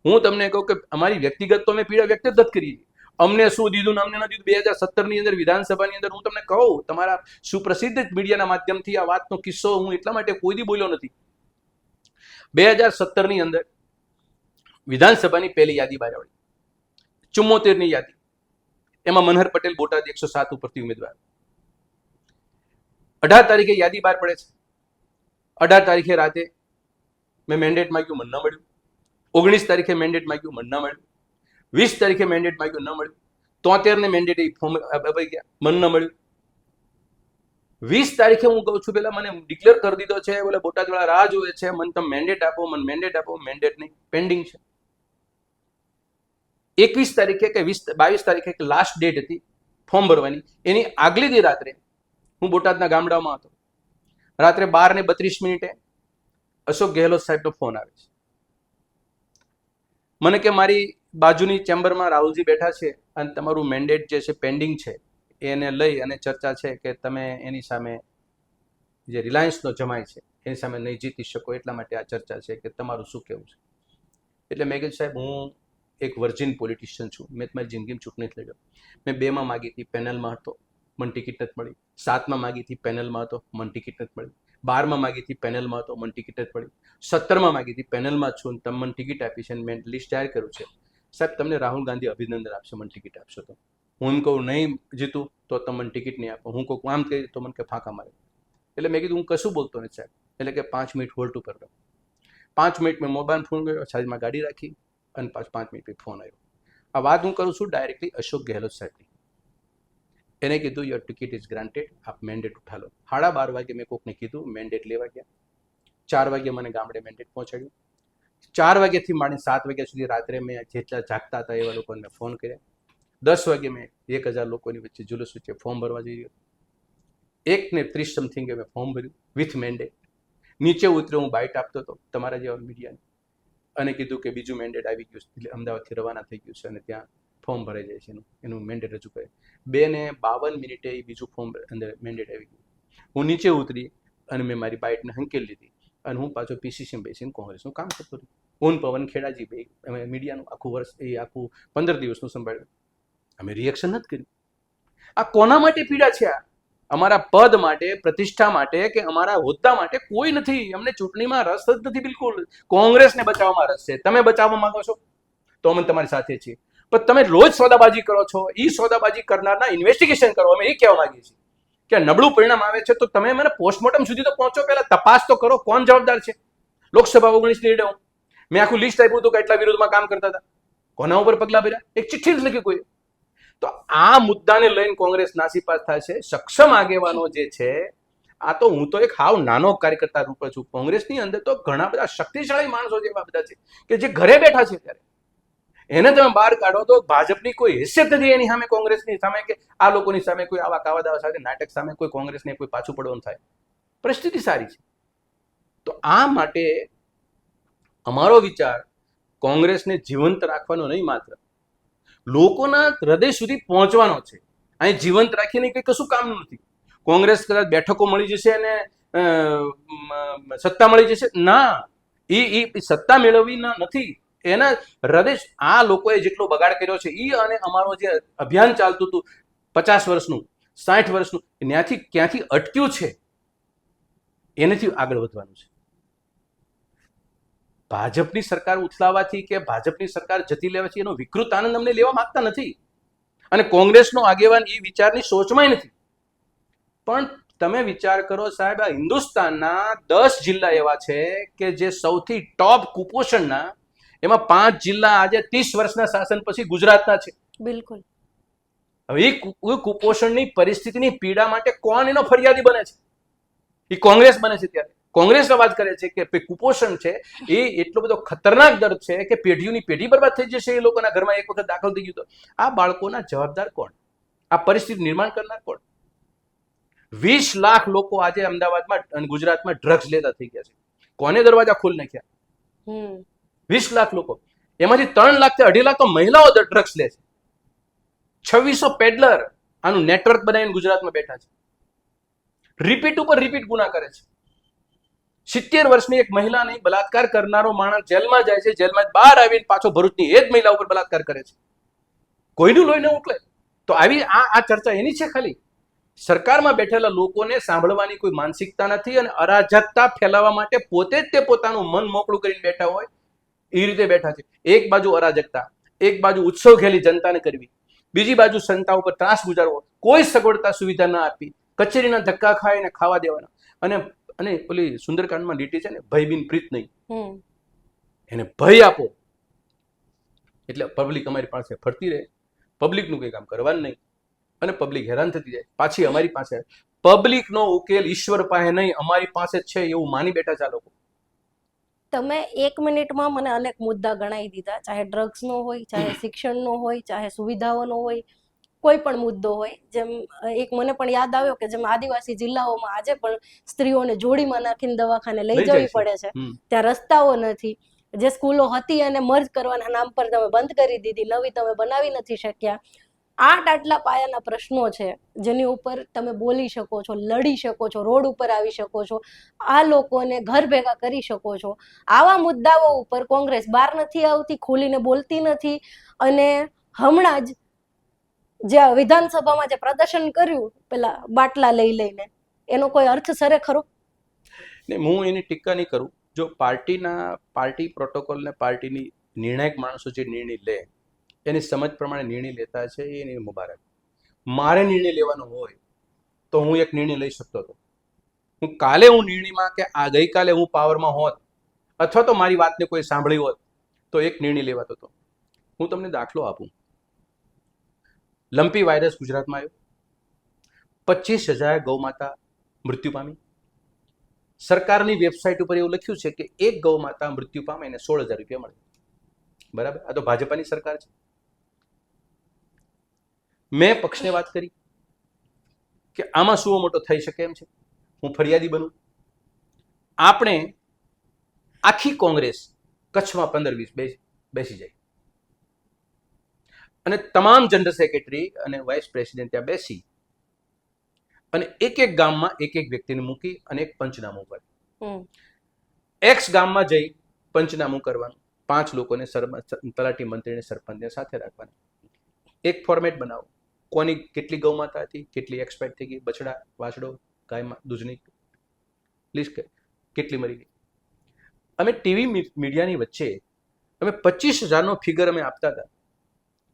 હું તમને કહું કે અમારી વ્યક્તિગત તો મેં પીડા વ્યક્ત જ નથી કરી. અમને શું દીધું ને અમને ન દીધું 2017ની અંદર વિધાનસભાની અંદર હું તમને કહું, તમારા સુપ્રસિદ્ધ મીડિયાના માધ્યમથી આ વાતનો કિસ્સો હું એટલા માટે કોઈ દી બોલ્યો નથી. 2017ની અંદર વિધાનસભાની પહેલી યાદી બહાર આવી, 74ની યાદી. એમાં મનહર પટેલ બોટાદ 107 ઉપરથી ઉમેદવાર. 18 તારીખે યાદી બહાર પડે છે. 18 તારીખે રાતે મેં મેન્ડેટ માંગ્યું, મને ન મળ્યું. 19 તારીખે મેન્ડેટ માંગ્યું, મને ન મળ્યું. 20 તારીખે મેન્ડેટ માંગ્યું, ન મળ્યું. 73 ને મેન્ડેટ ફોર્મ અપાઈ ગયા, મને ન મળ્યું. 20 તારીખે હું કહું છું પેલા મને ડિક્લેર કરી દીધો છે, બોલે બોટાદ વાળા રાહ જોવે છે, મને તમે મેન્ડેટ આપો, મને મેન્ડેટ આપો. મેન્ડેટ નહીં, પેન્ડિંગ છે. 21 તારીખે કે 22 તારીખે કે લાસ્ટ ડેટ હતી ફોર્મ ભરવાની, એની આગલી દી રાત્રે હું બોટાદના ગામડામાં હતો. રાત્રે 12:32 અશોક ગેહલોત સાહેબનો ફોન આવે છે. મને કે મારી બાજુની ચેમ્બરમાં રાહુલજી બેઠા છે અને તમારું મેન્ડેટ જે છે પેન્ડિંગ છે, એને લઈ અને ચર્ચા છે કે તમે એની સામે જે રિલાયન્સનો જમાય છે એની સામે નહીં જીતી શકો, એટલા માટે આ ચર્ચા છે કે તમારું શું કહેવું છે. એટલે મેં કીધું સાહેબ હું એક વર્જિન પોલિટિશિયન છું, મેં મારી જિંદગીમાં ચૂંટણી લડ્યો. મેં 2માં માગી હતી, પેનલમાં હતો, મને ટિકિટ નથી મળી. 7માં માગી હતી, પેનલમાં હતો, મને ટિકિટ નથી મળી. 12માં માગી હતી, પેનલમાં હતો, મને ટિકિટ નથી મળી. 17માં માગી હતી, પેનલમાં છું, તમે મને ટિકિટ આપી છે અને મેં લિસ્ટ જાહેર કર્યું છે. સાહેબ તમને રાહુલ ગાંધી અભિનંદન આપશે મને ટિકિટ આપશો તો. હું એમ કહું નહીં જીતું તો તમે મને ટિકિટ નહીં આપો. હું કહું આમ કહી તો મને કે ફાંકા મારે. એટલે મેં કીધું હું કશું બોલતો નથી સાહેબ. એટલે કે 5 મિનિટ હોલ્ડ ઉપર રહો. 5 મિનિટ મેં મોબાઈલ ફોન કર્યો, સાઈડમાં ગાડી રાખી અને પાછું 5 મિનિટ પછી ફોન આવ્યો. આ વાત હું કરું છું ડાયરેક્ટલી અશોક ગેહલોત સાહેબની. એને કીધું યોર ટિકિટ ઇઝ ગ્રાન્ટેડ, આપ મેન્ડેટ ઉઠા લો. 12:30 વાગે મેં કોકને કીધું, મેન્ડેટ લેવા ગયા. 4 વાગે મને ગામડે મેન્ડેટ પહોંચાડ્યું. 4 વાગ્યાથી માંડીને 7 વાગ્યા સુધી રાત્રે મેં જેટલા જાગતા હતા એવા લોકોને મેં ફોન કર્યા. 10 વાગે મેં 1000 લોકોની વચ્ચે જુલુસ વચ્ચે ફોર્મ ભરવા જઈ રહ્યો. 1:30 સમથિંગે મેં ફોર્મ ભર્યું વિથ મેન્ડેટ. નીચે ઉતર્યો, હું બાઇટ આપતો હતો તમારા જેવા મીડિયાને, અને કીધું કે બીજું મેન્ડેટ આવી ગયું છે, અમદાવાદથી રવાના થઈ ગયું છે અને ત્યાં ફોર્મ ભરાઈ જાય છે, એનું મેન્ડેટ રજૂ કરે. 2:52 એ બીજું ફોર્મ અંદર મેન્ડેટ આવી ગયું. હું નીચે ઉતરી અને મેં મારી બાઇટને હંકેલી લીધી અને હું પાછો પીસીસીમાં બેસીને કોંગ્રેસનું કામ કરતો હતો. હું પવન ખેડાજી બે અમે મીડિયાનું આખું વર્ષ એ આખું 15 દિવસનું સંભાળ્યું. અમે રિએક્શન નથી કર્યું. આ કોના માટે પીડા છે? આ અમારા પદ માટે, પ્રતિષ્ઠા માટે કે અમારા હોદ્દા માટે કોઈ નથી. અમને ચૂંટણીમાં રસ જ નથી બિલકુલ. કોંગ્રેસને બચાવવામાં રસ છે. તમે બચાવવા માંગો છો તો અમે તમારી સાથે છીએ, પણ તમે રોજ સોદાબાજી કરો છો. એ સોદાબાજી કરનારના ઇન્વેસ્ટિગેશન કરો. અમે એ કહેવા માંગીએ છીએ કે નબળું પરિણામ આવે છે તો તમે મને પોસ્ટમોર્ટમ સુધી તો પહોંચો, પહેલા તપાસ તો કરો કોણ જવાબદાર છે. લોકસભા 19 લીડર મેં આખું લિસ્ટ આપ્યું હતું કે એટલા વિરોધમાં કામ કરતા હતા, કોના ઉપર પગલા ભર્યા, એક ચિઠ્ઠી જ લખી કોઈ. તો આ મુદ્દાને લઈને કોંગ્રેસ નાસીપાસ થાય છે. સક્ષમ આગેવાનો જે છે, આ તો હું તો એક હાવ નાનો કાર્યકર્તા રૂપે છું. કોંગ્રેસની અંદર તો ઘણા બધા શક્તિશાળી માણસો જેવા બધા છે કે જે ઘરે બેઠા છે ત્યારે એને તમે બહાર કાઢો તો ભાજપની કોઈ હેસિયત નથી એની સામે, કોંગ્રેસની સામે કે આ લોકોની સામે કોઈ આવા કાવા દાવા સાથે નાટક સામે કોઈ કોંગ્રેસને કોઈ પાછું પડવાનું થાય. પરિસ્થિતિ સારી છે. તો આ માટે અમારો વિચાર કોંગ્રેસને જીવંત રાખવાનો નહીં, માત્ર લોકોના હૃદય સુધી પહોંચવાનો છે. અહીં જીવંત રાખીને કંઈ કશું કામનું નથી. કોંગ્રેસ કદાચ બેઠકો મળી જશે અને સત્તા મળી જશે, ના, એ સત્તા મેળવવી નથી. એના હૃદય, આ લોકોએ જેટલો બગાડ કર્યો છે એ, અને અમારો જે અભિયાન ચાલતું હતું 50 વર્ષનું 60 વર્ષનું, ત્યાંથી ક્યાંથી અટક્યું છે એનાથી આગળ વધવાનું છે. ભાજપની સરકાર ઉથલાવાથી કે ભાજપની સરકાર જતી લેવાથી એનો વિકૃત આનંદ અમને લેવા માંગતા નથી, અને કોંગ્રેસનો આગેવાન એ વિચારની સોચમાંય નથી. પણ તમે વિચાર કરો સાહેબ, આ હિન્દુસ્તાનના 10 જિલ્લા એવા છે કે જે સૌથી ટોપ કુપોષણના, એમાં 5 જિલ્લા આજે 30 વર્ષના શાસન પછી ગુજરાતના છે. બિલકુલ. હવે એ કુપોષણની પરિસ્થિતિની પીડા માટે કોણ એનો ફરિયાદી બને છે? એ કોંગ્રેસ બને છે. ત્યારે કોંગ્રેસ અવાજ કરે છે કે કુપોષણ છે એ એટલો બધો ખતરનાક દર્દ છે કે પેઢીઓની પેઢી બરબાદ થઈ જશે એ લોકોના ઘરમાં એક વખત દાખલ થઈ ગયું તો. આ બાળકોના જવાબદાર કોણ? આ પરિસ્થિતિ નિર્માણ કરનાર કોણ? 20 લાખ લોકો આજે અમદાવાદમાં અને ગુજરાતમાં ડ્રગ્સ લેતા થઈ ગયા છે. કોને દરવાજા ખોલી નાખ્યા? 20 લાખ લોકો, એમાંથી 3 લાખ થી 2.5 લાખ તો મહિલાઓ ડ્રગ્સ લે છે. 2600 પેડલર આનું નેટવર્ક બનાવીને ગુજરાતમાં બેઠા છે. રિપીટ ઉપર રિપીટ ગુના કરે છે. 70 વર્ષની એક મહિલાને બલાત્કાર કરનારો માણસ જેલમાં જાય છે, જેલમાં બહાર આવીને પાછો ભરૂચની એ જ મહિલા ઉપર બલાત્કાર કરે છે. કોઈનું લોહી ન ઉકળે. તો આવી આ ચર્ચા એની છે ખાલી. સરકારમાં બેઠેલા લોકોને સાંભળવાની કોઈ માનસિકતા નથી, અને અરાજકતા ફેલાવવા માટે પોતે જ તે પોતાનું મન મોકળું કરીને બેઠા હોય એ રીતે બેઠા છે. એક બાજુ અરાજકતા, એક બાજુ ઉત્સવ ખેલી જનતાને કરવી, બીજી બાજુ સંતા ઉપર ત્રાસ ગુજારવો, કોઈ સગવડતા સુવિધા ના આપી, કચેરીના ધક્કા ખાઈને ખાવા દેવાના. અને ઓલી સુંદરકાંડમાં લીટી છે ને, ભય બિન પ્રીત નહીં, એને ભય આપો એટલે પબ્લિક અમારી પાસે ફરતી રહે, પબ્લિકનું કંઈ કામ કરવાનું નહીં, અને પબ્લિક હેરાન થતી જાય. પાછી અમારી પાસે પબ્લિકનો ઉકેલ ઈશ્વર પાસે નહીં, અમારી પાસે જ છે એવું માની બેઠા છે આ લોકો. તમે 1 મિનિટમાં મને અનેક મુદ્દા ગણાવી દીધા, ચાહે ડ્રગ્સનો હોય, ચાહે શિક્ષણનો હોય, ચાહે સુવિધાઓનો હોય, કોઈ પણ મુદ્દો હોય. જેમ એક મને પણ યાદ આવ્યો કે જેમ આદિવાસી જિલ્લાઓમાં આજે પણ સ્ત્રીઓને જોડીમાં નાખીને દવાખાને લઈ જવી પડે છે, ત્યાં રસ્તાઓ નથી. જે સ્કૂલો હતી અને મર્જ કરવાના નામ પર તમે બંધ કરી દીધી, નવી તમે બનાવી નથી શક્યા. આટલા પાયાના પ્રશ્નો છે જેની ઉપર તમે બોલી શકો છો, લડી શકો છો, રોડ ઉપર આવી શકો છો, આ લોકોને ઘર ભેગા કરી શકો છો. આવા મુદ્દાઓ ઉપર કોંગ્રેસ બહાર નથી આવતી, ખુલીને બોલતી નથી. અને હમણાં જ જે વિધાનસભામાં જે પ્રદર્શન કર્યું પેલા બાટલા લઈ લઈને, એનો કોઈ અર્થ સરે ખરો? ને હું એની ટીકા નહીં કરું. જો પાર્ટી પ્રોટોકોલ ને પાર્ટીની નિર્ણાયક માણસો જે નિર્ણય લે એની સમજ પ્રમાણે નિર્ણય લેતા છે, એની મુબારક. મારે નિર્ણય લેવાનો હોય તો હું એક નિર્ણય લઈ શકતો હતો. હું નિર્ણયમાં કે આ ગઈકાલે હું પાવરમાં હોત, અથવા તો મારી વાતને કોઈ સાંભળી હોત, તો એક નિર્ણય લેવાતો હતો. હું તમને દાખલો આપું. લંપી વાયરસ ગુજરાતમાં આવ્યો, 25,000 ગૌમાતા મૃત્યુ પામી. સરકારની વેબસાઇટ ઉપર એવું લખ્યું છે કે એક ગૌમાતા મૃત્યુ પામે એને 16,000 રૂપિયા મળે. બરાબર? આ તો ભાજપાની સરકાર છે. મેં પક્ષને વાત કરી કે આમાં શું મોટો થઈ શકે એમ છે, હું ફરિયાદી બનું. આપણે આખી કોંગ્રેસ કચ્છમાં 15-20 બેસી જાય, અને તમામ જનરલ સેક્રેટરી અને વાઇસ પ્રેસિડેન્ટ ત્યાં બેસી અને એક ગામમાં એક વ્યક્તિને મૂકી અને એક પંચનામું કરે. એક્સ ગામમાં જઈ પંચનામું કરવાનું, 5 લોકોને તલાટી મંત્રીને સરપંચને સાથે રાખવાના. એક ફોર્મેટ બનાવો, કોની કેટલી ગૌમાતા હતી, કેટલી એક્સપાયર થઈ ગઈ, બછડા, વાછડો, ગાયમાં દૂધની લિસ્ટ, કેટલી મરી ગઈ. અમે ટીવી મીડિયાની વચ્ચે અમે 25,000નો ફિગર અમે આપતા હતા,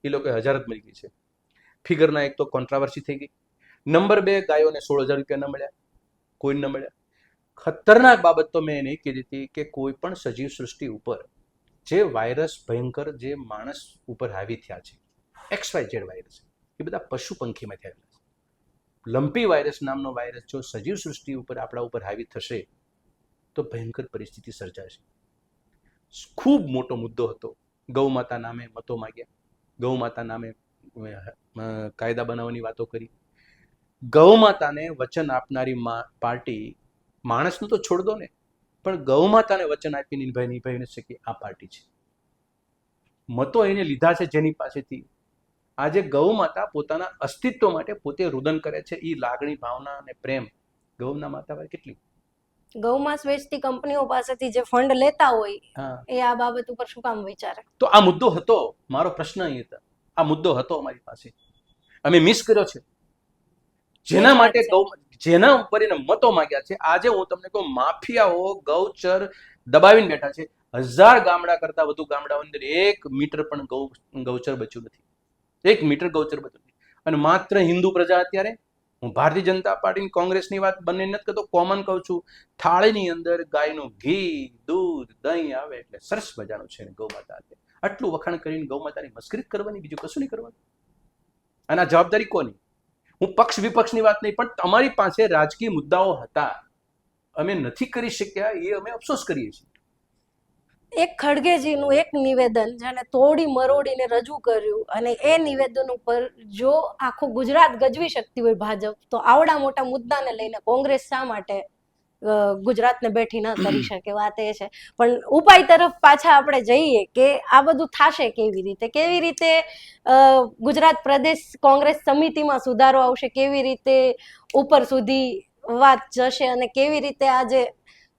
એ લોકો 1000 જ મળી ગઈ છે. ફિગરના એક તો કોન્ટ્રાવર્સી થઈ ગઈ. નંબર 2, ગાયોને 16,000 રૂપિયા ન મળ્યા, કોઈ ન મળ્યા. ખતરનાક બાબત તો મેં નહીં કીધી હતી કે કોઈ પણ સજીવ સૃષ્ટિ ઉપર જે વાયરસ ભયંકર જે માણસ ઉપર હાવી થયા છે, XYZ વાયરસ, એ બધા પશુ પંખીમાં થયેલા છે. લંપી વાયરસ નામનો વાયરસ જો સજીવ સૃષ્ટિ ઉપર આપણા ઉપર હાવી થશે તો ભયંકર પરિસ્થિતિ સર્જાશે. ખૂબ મોટો મુદ્દો હતો. ગૌ માતા નામે મતો માગ્યા, ગૌ માતા નામે કાયદા બનાવવાની વાતો કરી. ગૌ માતાને વચન આપનારી પાર્ટી, માણસનું તો છોડ દો ને, પણ ગૌ માતાને વચન આપી નિભાવી ન શકી આ પાર્ટી છે. મતો એને લીધા છે જેની પાસેથી આજે ગૌ માતા પોતાના અસ્તિત્વ માટે પોતે રુદન કરે છે. એ લાગણી, ભાવના અને પ્રેમ ગૌના માતા પાસે કેટલી. ગૌમાંસ વેચતી કંપનીઓ પાસેથી જે ફંડ લેતા હોય હા, એ આ બાબત ઉપર શું કામ વિચારે? તો આ મુદ્દો હતો. મારો પ્રશ્ન અહીં હતો, આ મુદ્દો હતો અમારી પાસે, અમે મિસ કર્યો છે. જેના માટે જેના ઉપર એને મતો માંગ્યા છે. આજે હું તમને કહું, માફિયાઓ ગૌચર દબાવીને બેઠા છે. 1000 ગામડા કરતા વધુ ગામડાઓ અંદર 1 મીટર પણ ગૌચર બચ્યું નથી. 1 મીટર ગૌચર બચ્યું નથી. અને માત્ર હિન્દુ પ્રજા અત્યારે, હું ભારતીય જનતા પાર્ટી કોંગ્રેસની વાત બંને નથી કરતો, કોમન કહું છું, થાળીની અંદર ગાયનું ઘી, દૂધ, દહીં આવે એટલે સરસ મજાનું છે ગૌ માતા. આટલું વખાણ કરીને ગૌ માતાની મસ્કરી કરવાની, બીજું કશું નહીં કરવાનું. અને આ જવાબદારી કોની? હું પક્ષ વિપક્ષની વાત નહીં, પણ તમારી પાસે રાજકીય મુદ્દાઓ હતા, અમે નથી કરી શક્યા, એ અમે અફસોસ કરીએ છીએ. એક ખડગેજીનું એક નિવેદન જેને તોડી મરોડીને રજૂ કર્યું, અને એ નિવેદન ઉપર જો આખું ગુજરાત ગજવી શકતી હોય ભાજપ, તો આવડા મોટા મુદ્દાને લઈને કોંગ્રેસ શા માટે ગુજરાતને બેઠી ન કરી શકે? વાત એ છે. પણ ઉપાય તરફ પાછા આપણે જઈએ કે આ બધું થશે કેવી રીતે ગુજરાત પ્રદેશ કોંગ્રેસ સમિતિમાં સુધારો આવશે, કેવી રીતે ઉપર સુધી વાત જશે, અને કેવી રીતે આજે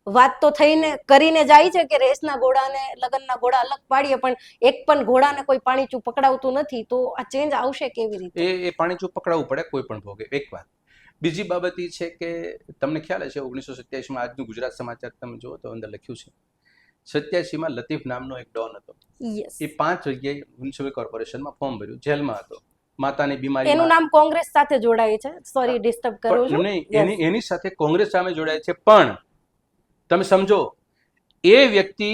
વાત તો થઈને કરીને જાય છે કે રેસના ઘોડાને લગનના ઘોડા અલગ પાડીએ, પણ એક પણ ઘોડાને કોઈ પાણીચું પકડાવતું નથી. તો આ ચેન્જ આવશે કેવી રીતે? એ પાણીચું પકડાવવું પડે કોઈ પણ ભોગે. એક વાત. બીજી બાબત એ છે કે તમને ખ્યાલ હશે 1987 આજનું ગુજરાત સમાચાર તમે જુઓ તો અંદર લખ્યું છે 87 લતીફ નામનો એક ડોન હતો. એ 5 જગ્યાએ મ્યુનિસિપલ કોર્પોરેશનમાં ફોર્મ ભર્યું, જેલમાં હતો. માતાની બીમારી, એનું નામ કોંગ્રેસ સાથે જોડાય છે. સોરી ડિસ્ટર્બ કરું છું. એની સાથે કોંગ્રેસ સામે જોડાય છે. પણ તમે સમજો, એ વ્યક્તિ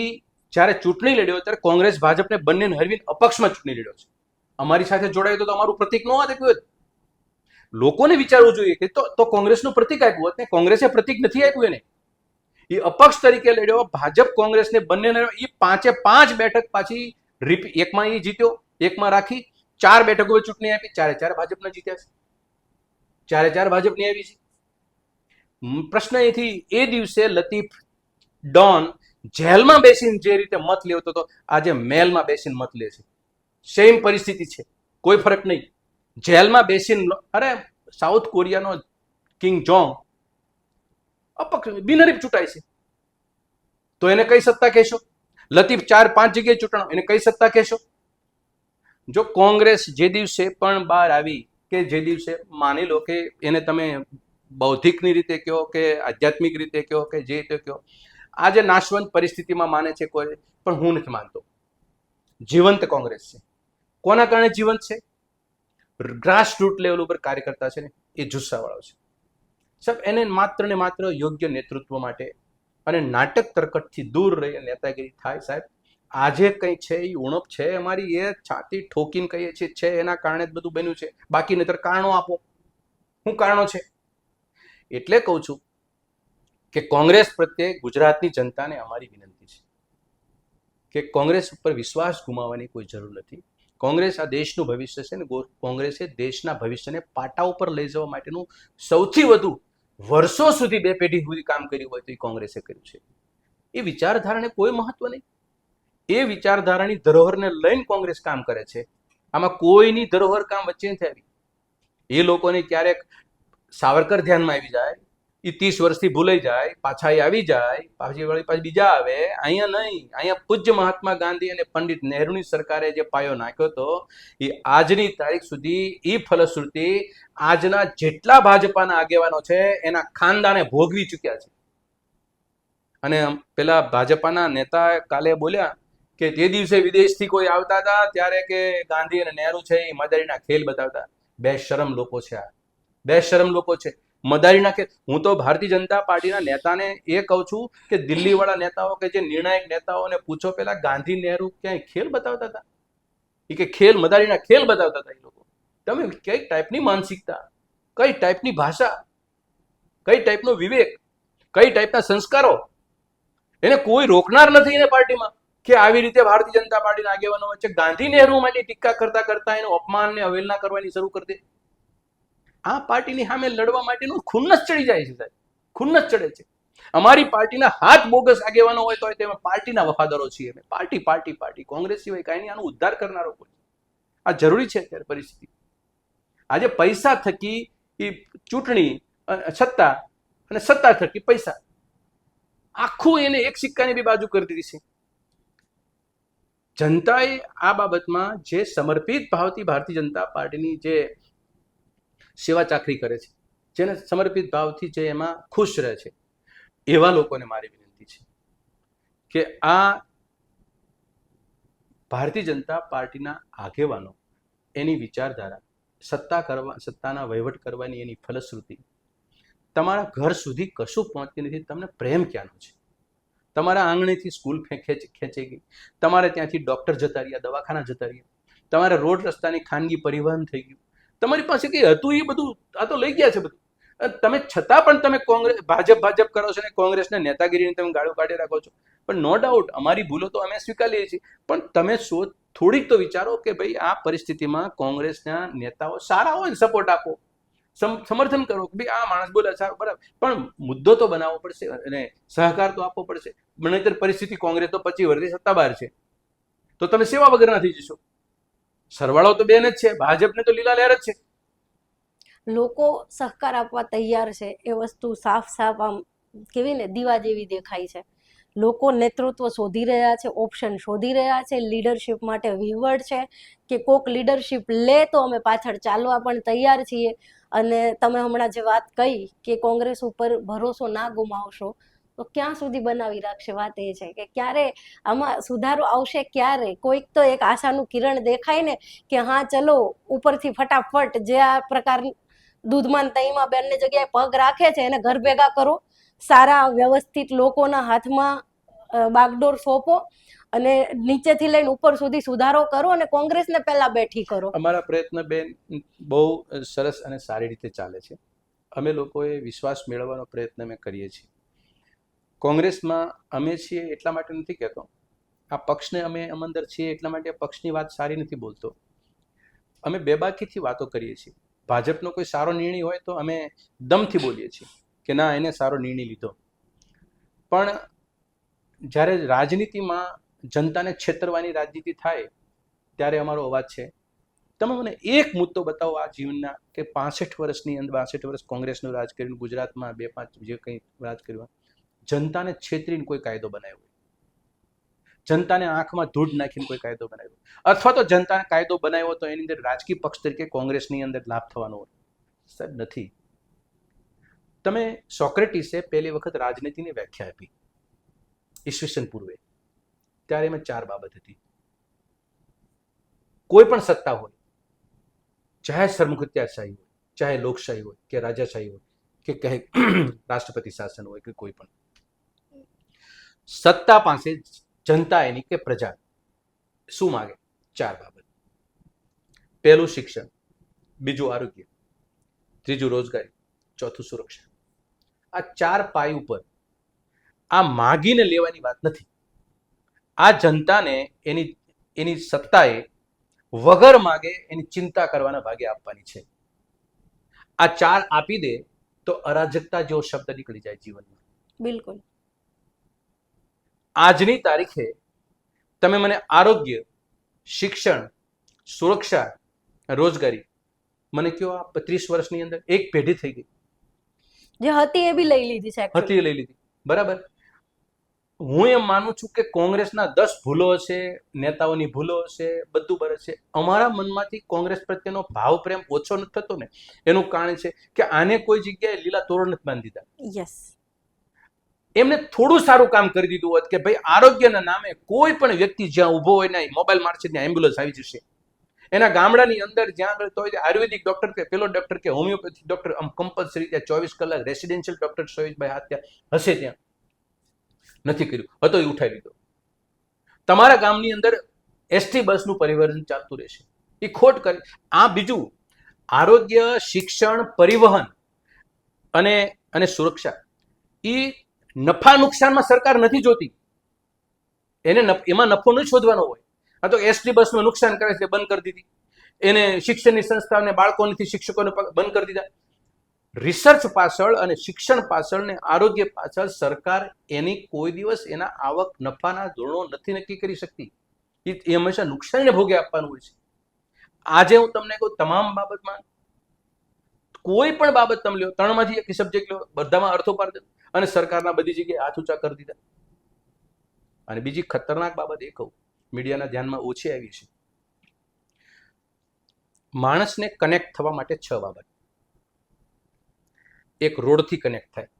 જ્યારે ચૂંટણી લડ્યો ત્યારે કોંગ્રેસ ભાજપને બંનેને હરવીને અપક્ષમાં ચૂંટણી લડ્યો છે. અમારી સાથે જોડાયો તો અમારું પ્રતિક ન હોત આપ્યું. લોકોને વિચારવું જોઈએ કે તો કોંગ્રેસનું પ્રતિક આપ્યું હોત ને. કોંગ્રેસે પ્રતિક નથી આપ્યું એને. એ અપક્ષ તરીકે લડ્યો. ભાજપ કોંગ્રેસને બંનેને એ 5 બેઠક પાછી એકમાં એ જીત્યો, એકમાં રાખી 4 બેઠકો ચૂંટણી આપી, 4 ભાજપના જીત્યા છે. 4 ભાજપની આવી છે. પ્રશ્ન એથી એ દિવસે લતીફ ડોન જેલમાં બેસીને જે રીતે મત લેતો હતો, આજે મેલમાં બેસીને મત લે છે. સેમ પરિસ્થિતિ છે, કોઈ ફરક નહીં. જેલમાં બેસીને, અરે સાઉથ કોરિયાનો કિંગ જોંગ અપક્ષ બિનહરીફ ચૂંટાય છે, તો એને કઈ સત્તા કહેશો? લતીફ 4-5 જગ્યાએ ચૂંટણો, એને કઈ સત્તા કહેશો? જો કોંગ્રેસ જે દિવસે પણ બહાર આવી, કે જે દિવસે માની લો કે એને તમે બૌદ્ધિકની રીતે કહો કે આધ્યાત્મિક રીતે કહો કે જે રીતે કહો, આજે નાશવંત પરિસ્થિતિમાં માને છે કોઈ, પણ હું નથી માનતો. જીવંત કોંગ્રેસ છે. કોના કારણે જીવંત છે? ગ્રાસ રૂટ લેવલ ઉપર કાર્યકર્તા છે ને એ જુસ્સાવાળો છે સાહેબ. એને માત્ર ને માત્ર યોગ્ય નેતૃત્વ માટે અને નાટક તરકટથી દૂર રહી નેતાગીરી થાય સાહેબ. આજે કંઈ છે એ ઉણપ છે અમારી, એ છાતી ઠોકીને કહીએ છીએ છે, એના કારણે જ બધું બન્યું છે. બાકી નહીતર કારણો આપો, શું કારણો છે? એટલે કહું છું કે કોંગ્રેસ પ્રત્યે ગુજરાતની જનતાને અમારી વિનંતી છે કે કોંગ્રેસ ઉપર વિશ્વાસ ગુમાવવાની કોઈ જરૂર નથી. કોંગ્રેસ આ દેશનું ભવિષ્ય છે ને કોંગ્રેસે દેશના ભવિષ્યને પાટા ઉપર લઈ જવા માટેનું સૌથી વધુ વર્ષો સુધી 2 પેઢી સુધી કામ કર્યું હોય તો એ કોંગ્રેસે કર્યું છે. એ વિચારધારાને કોઈ મહત્વ નહીં. એ વિચારધારાની ધરોહરને લઈને કોંગ્રેસ કામ કરે છે. આમાં કોઈની ધરોહર કામ વચ્ચે નથી આવી. એ લોકોને ક્યારેક સાવરકર ધ્યાનમાં આવી જાય, એ 30 વર્ષથી ભૂલાઈ જાય, પાછા એ આવી જાય, પાછી બીજા આવે. અહીંયા નહીં, અહીંયા પૂજ્ય મહાત્મા ગાંધી અને પંડિત નહેરુની સરકારે જે પાયો નાખ્યો હતો એ આજની તારીખ સુધી એ ફલશ્રુતિ આજના જેટલા ભાજપાના આગેવાનો છે એના ખાનદાને ભોગવી ચૂક્યા છે. અને પેલા ભાજપાના નેતા કાલે બોલ્યા કે તે દિવસે વિદેશથી કોઈ આવતા હતા ત્યારે કે ગાંધી અને નહેરુ છે એ મદારીના ખેલ બતાવતા. બેશરમ લોકો છે આ, બેશરમ લોકો છે. મદારીના ખેલ. હું તો ભારતીય જનતા પાર્ટીના નેતાને એ કહું છું કે દિલ્હીવાળા નેતાઓ કે જે નિર્ણાયક નેતાઓને પૂછો, પેલા ગાંધી નહેરુ ક્યાંય ખેલ બતાવતા હતા? એ કે ખેલ, મદારીના ખેલ બતાવતા હતા એ લોકો. તમે કઈ ટાઈપની માનસિકતા, કઈ ટાઈપની ભાષા, કઈ ટાઈપનો વિવેક, કઈ ટાઈપના સંસ્કારો? એને કોઈ રોકનાર નથી એને પાર્ટીમાં કે આવી રીતે ભારતીય જનતા પાર્ટીના આગેવાનો વચ્ચે ગાંધી નહેરુ માટે ટીકા કરતા કરતા એનું અપમાન ને અવહેલના કરવાની શરૂ કરી દે. આ પાર્ટીની સામે લડવા માટેનું ખુન્નસ ચડી જાય છે સાહેબ, ખુન્નસ ચડે છે. અમારી પાર્ટીના હાથ બોગસ આગેવાનો હોય તો તેમાં પાર્ટીના વફાદારો છીએ અમે. પાર્ટી પાર્ટી પાર્ટી, કોંગ્રેસ સિવાય કાંઈ નહીં. આનો ઉદ્ધાર કરનારો કોઈ. આ જરૂરી છે અત્યારે પરિસ્થિતિ. આજે પૈસા થકી એ ચૂંટણી, સત્તા, અને સત્તા થકી પૈસા, આખું એને એક સિક્કાની બે બાજુ કરી દીધી છે. જનતાએ આ બાબતમાં જે સમર્પિત ભાવથી ભારતીય જનતા પાર્ટીની જે સેવા ચાકરી કરે છે, જેને સમર્પિત ભાવથી જે એમાં ખુશ રહે છે, એવા લોકોને મારી વિનંતી છે કે આ ભારતીય જનતા પાર્ટીના આગેવાનો, એની વિચારધારા, સત્તાના વહીવટ કરવાની એની ફલશ્રુતિ તમારા ઘર સુધી કશું પહોંચતી નથી. તમને પ્રેમ ક્યાંનો છે? તમારા આંગણેથી સ્કૂલ ખેંચી ગઈ, તમારે ત્યાંથી ડોક્ટર જતા રહ્યા, દવાખાના જતા રહ્યા, તમારે રોડ રસ્તાની ખાનગી પરિવહન થઈ ગયું, તમારી પાસે કંઈ હતું એ બધું આ તો લઈ ગયા છે બધું. તમે છતાં પણ તમે ભાજપ કરો છો ને કોંગ્રેસના નેતાગીરીને તમે ગાળો કાઢી રાખો છો. પણ નો ડાઉટ અમારી ભૂલો તો અમે સ્વીકારીએ છીએ, પણ તમે થોડીક તો વિચારો કે ભાઈ આ પરિસ્થિતિમાં કોંગ્રેસના નેતાઓ સારા હોય ને સપોર્ટ આપો, સમર્થન કરો કે ભાઈ આ માણસ બોલે સારું, બરાબર, પણ મુદ્દો તો બનાવવો પડશે અને સહકાર તો આપવો પડશે. નહીંતર પરિસ્થિતિ કોંગ્રેસ તો 25 વર્ષથી સત્તા બહાર છે, તો તમે સેવા વગરના થઈ જશો. સરવાળો તો બેન જ છે, ભાજપને તો લીલા લહેર જ છે. લોકો સહકાર આપવા તૈયાર છે, એ વસ્તુ સાફ આમ કેવી ને દીવા જેવી દેખાય છે. લોકો નેતૃત્વ શોધી રહ્યા છે, ઓપ્શન શોધી રહ્યા છે, લીડરશિપ માટે વિવડ છે કે કોક લીડરશિપ લે તો અમે પાછળ ચાલવા પણ તૈયાર છીએ. અને તમે હમણાં જે વાત કહી કે કોંગ્રેસ ઉપર ભરોસો ના ગુમાવશો, તો ક્યાં સુધી બનાવી રાખશે? વાત એ છે કે ક્યારે આમાં સુધારો આવશે, ક્યારે કોઈક તો એક આશાનું કિરણ દેખાય ને કે હા ચલો ઉપરથી ફટાફટ જે આ પ્રકાર દૂધમાં તઈમાં બંને જગ્યાએ પગ રાખે છે એને ઘર ભેગા કરો, સારા વ્યવસ્થિત લોકોના હાથમાં બાગડોર સોંપો અને નીચેથી લઈને ઉપર સુધી સુધારો કરો અને કોંગ્રેસને પહેલા બેઠી કરો. અમારા પ્રયત્ન બેન બહુ સરસ અને સારી રીતે ચાલે છે. અમે લોકોએ વિશ્વાસ મેળવવાનો પ્રયત્ન અમે કરીએ છીએ. કોંગ્રેસમાં અમે છીએ એટલા માટે નથી કહેતો, આ પક્ષને અમે અંદર છીએ એટલા માટે પક્ષની વાત સારી નથી બોલતો. અમે બેબાકીથી વાતો કરીએ છીએ. ભાજપનો કોઈ સારો નિર્ણય હોય તો અમે દમથી બોલીએ છીએ કે ના, એને સારો નિર્ણય લીધો. પણ જ્યારે રાજનીતિમાં જનતાને છેતરવાની રાજનીતિ થાય ત્યારે અમારો અવાજ છે. તમે મને એક મુદ્દો બતાવો આ જીવનના કે 65 વર્ષની અંદર 62 વર્ષ કોંગ્રેસનું રાજ કર્યું, ગુજરાતમાં 2-5 જે કંઈ રાજ કર્યું, જનતાને છેતરીને કોઈ કાયદો બનાવ્યો, જનતાને આંખમાં ધૂળ નાખીને કોઈ કાયદો બનાવ્યો, અથવા તો જનતાને કાયદો બનાવ્યો તો એની અંદર રાજકીય પક્ષ તરીકે કોંગ્રેસની અંદર લાભ થવાનો હોય? સાહેબ નથી. તમે સોક્રેટિસે પહેલી વખત રાજનીતિની વ્યાખ્યા આપી ઈસવીસન પૂર્વે, ત્યારે એમાં 4 બાબત હતી. કોઈ પણ સત્તા હોય, ચાહે સરમુખત્યારશાહી હોય, ચાહે લોકશાહી હોય કે રાજાશાહી હોય કે કહે રાષ્ટ્રપતિ શાસન હોય કે કોઈ પણ સત્તા પાસે જનતા એની કે પ્રજા શું માગે? 4 બાબત. પહેલું શિક્ષણ, બીજું આરોગ્ય, ત્રીજું રોજગારી, ચોથું સુરક્ષા. આ 4 પાય ઉપર આ માગીને લેવાની વાત નથી. આ જનતાને એની સત્તાએ વગર માગે એની ચિંતા કરવાના ભાગે આપવાની છે. આ 4 આપી દે તો અરાજકતા જેવો શબ્દ નીકળી જાય જીવનમાં. બિલકુલ. આજની તારીખે તમે મને આરોગ્ય, શિક્ષણ, સુરક્ષા, રોજગારી મને કયો, આ 35 વર્ષની અંદર એક પેઢી થઈ ગઈ. જે હતી એ બી લઈ લીધી છે. હતી એ લઈ લીધી, બરાબર. હું એમ માનું છું કે કોંગ્રેસના 10 ભૂલો હશે, નેતાઓની ભૂલો હશે, બધું બરાબર છે. અમારા મનમાંથી કોંગ્રેસ પ્રત્યેનો ભાવ પ્રેમ ઓછો નથી થતો ને, એનું કારણ છે કે આને કોઈ જગ્યાએ લીલા તોરણ નથી બાંધી દીધા. યસ. એમને થોડું સારું કામ કરી દીધું હોત કે ભાઈ આરોગ્યના નામે કોઈ પણ વ્યક્તિ જ્યાં ઊભો હોય ને મોબાઈલ મારશે ત્યાં એમ્બ્યુલન્સ આવી જશે. એના ગામડાની અંદર જ્યાં આગળ તો આયુર્વેદિક ડોક્ટર કે પેલો ડોક્ટર કે હોમિયોપેથી ડોક્ટર આમ કમ્પલસરી ત્યાં 24 કલાક રેસિડેન્શિયલ ડોક્ટર 24/7 ત્યાં હશે. ત્યાં નથી કર્યું, હતો એ ઉઠાવી લીધો. તમારા ગામની અંદર એસટી બસનું પરિવહન ચાલતું રહેશે, એ ખોટ કરી. આ બીજું આરોગ્ય, શિક્ષણ, પરિવહન અને સુરક્ષા, એ નફા નુકસાનમાં સરકાર નથી જોતી. એમાં નફો નહીં શોધવાનો હોય. આ તો એસટી બસમાં નુકસાન કરે છે, બંધ કરી દીધી. એને શિક્ષણની સંસ્થાઓને બાળકોથી શિક્ષકોને બંધ કરી દીધા. રિસર્ચ પાછળ અને શિક્ષણ પાછળ ને આરોગ્ય પાછળ સરકાર એની કોઈ દિવસ એના આવક નફાના ધોરણો નથી નક્કી કરી શકતી. એ હંમેશા નુકસાનને ભોગે આપવાનું હોય છે. આજે હું તમને કહું, તમામ બાબતમાં કોઈ પણ બાબત તમે લો, 3માંથી એક સબ્જેક્ટ લો, બધામાં અર્થોપાર્જન, અને સરકારના બધી જગ્યાએ હાથ ઊંચા કરી દીધા. અને બીજી ખતરનાક બાબત એ કહું, મીડિયાના ધ્યાનમાં ઓછી આવી છે. માણસને કનેક્ટ થવા માટે 6 બાબત. એક રોડથી કનેક્ટ થાય,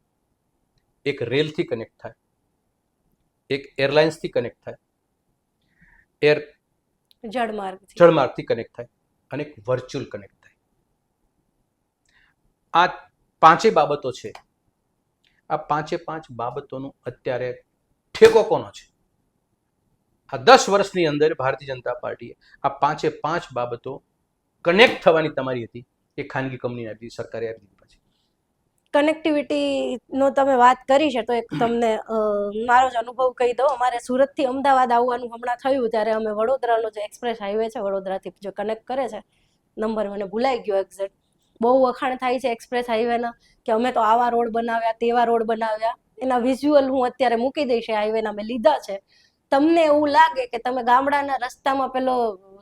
એક રેલથી કનેક્ટ થાય, એક એરલાઇન્સથી કનેક્ટ થાય, જળમાર્ગથી કનેક્ટ થાય, અને એક વર્ચ્યુઅલ કનેક્ટ થાય. આ 5 બાબતો છે. આ 5 બાબતોનો અત્યારે ઠેકો કોનો છે? આ 10 વર્ષની અંદર ભારતીય જનતા પાર્ટીએ આ 5 બાબતો કનેક્ટ થવાની તમારી હતી, એ ખાનગી કંપની આપી, સરકારે આપી દીધી. પછી કનેક્ટિવિટીનો તમે વાત કરી છે તો એક તમને મારો જ અનુભવ કહી દઉં. અમારે સુરતથી અમદાવાદ આવવાનું હમણાં થયું ત્યારે અમે વડોદરાનો જે એક્સપ્રેસ હાઈવે છે, વડોદરાથી જે કનેક્ટ કરે છે, નંબર મને ભૂલાઈ ગયો એક્ઝેક્ટ, બહુ વખાણ થાય છે એક્સપ્રેસ હાઈવેના કે અમે તો આવા રોડ બનાવ્યા, તેવા રોડ બનાવ્યા. એના વિઝ્યુઅલ હું અત્યારે મૂકી દઈશ, હાઈવેના મેં લીધા છે. તમને એવું લાગે કે તમે ગામડાના રસ્તામાં પેલો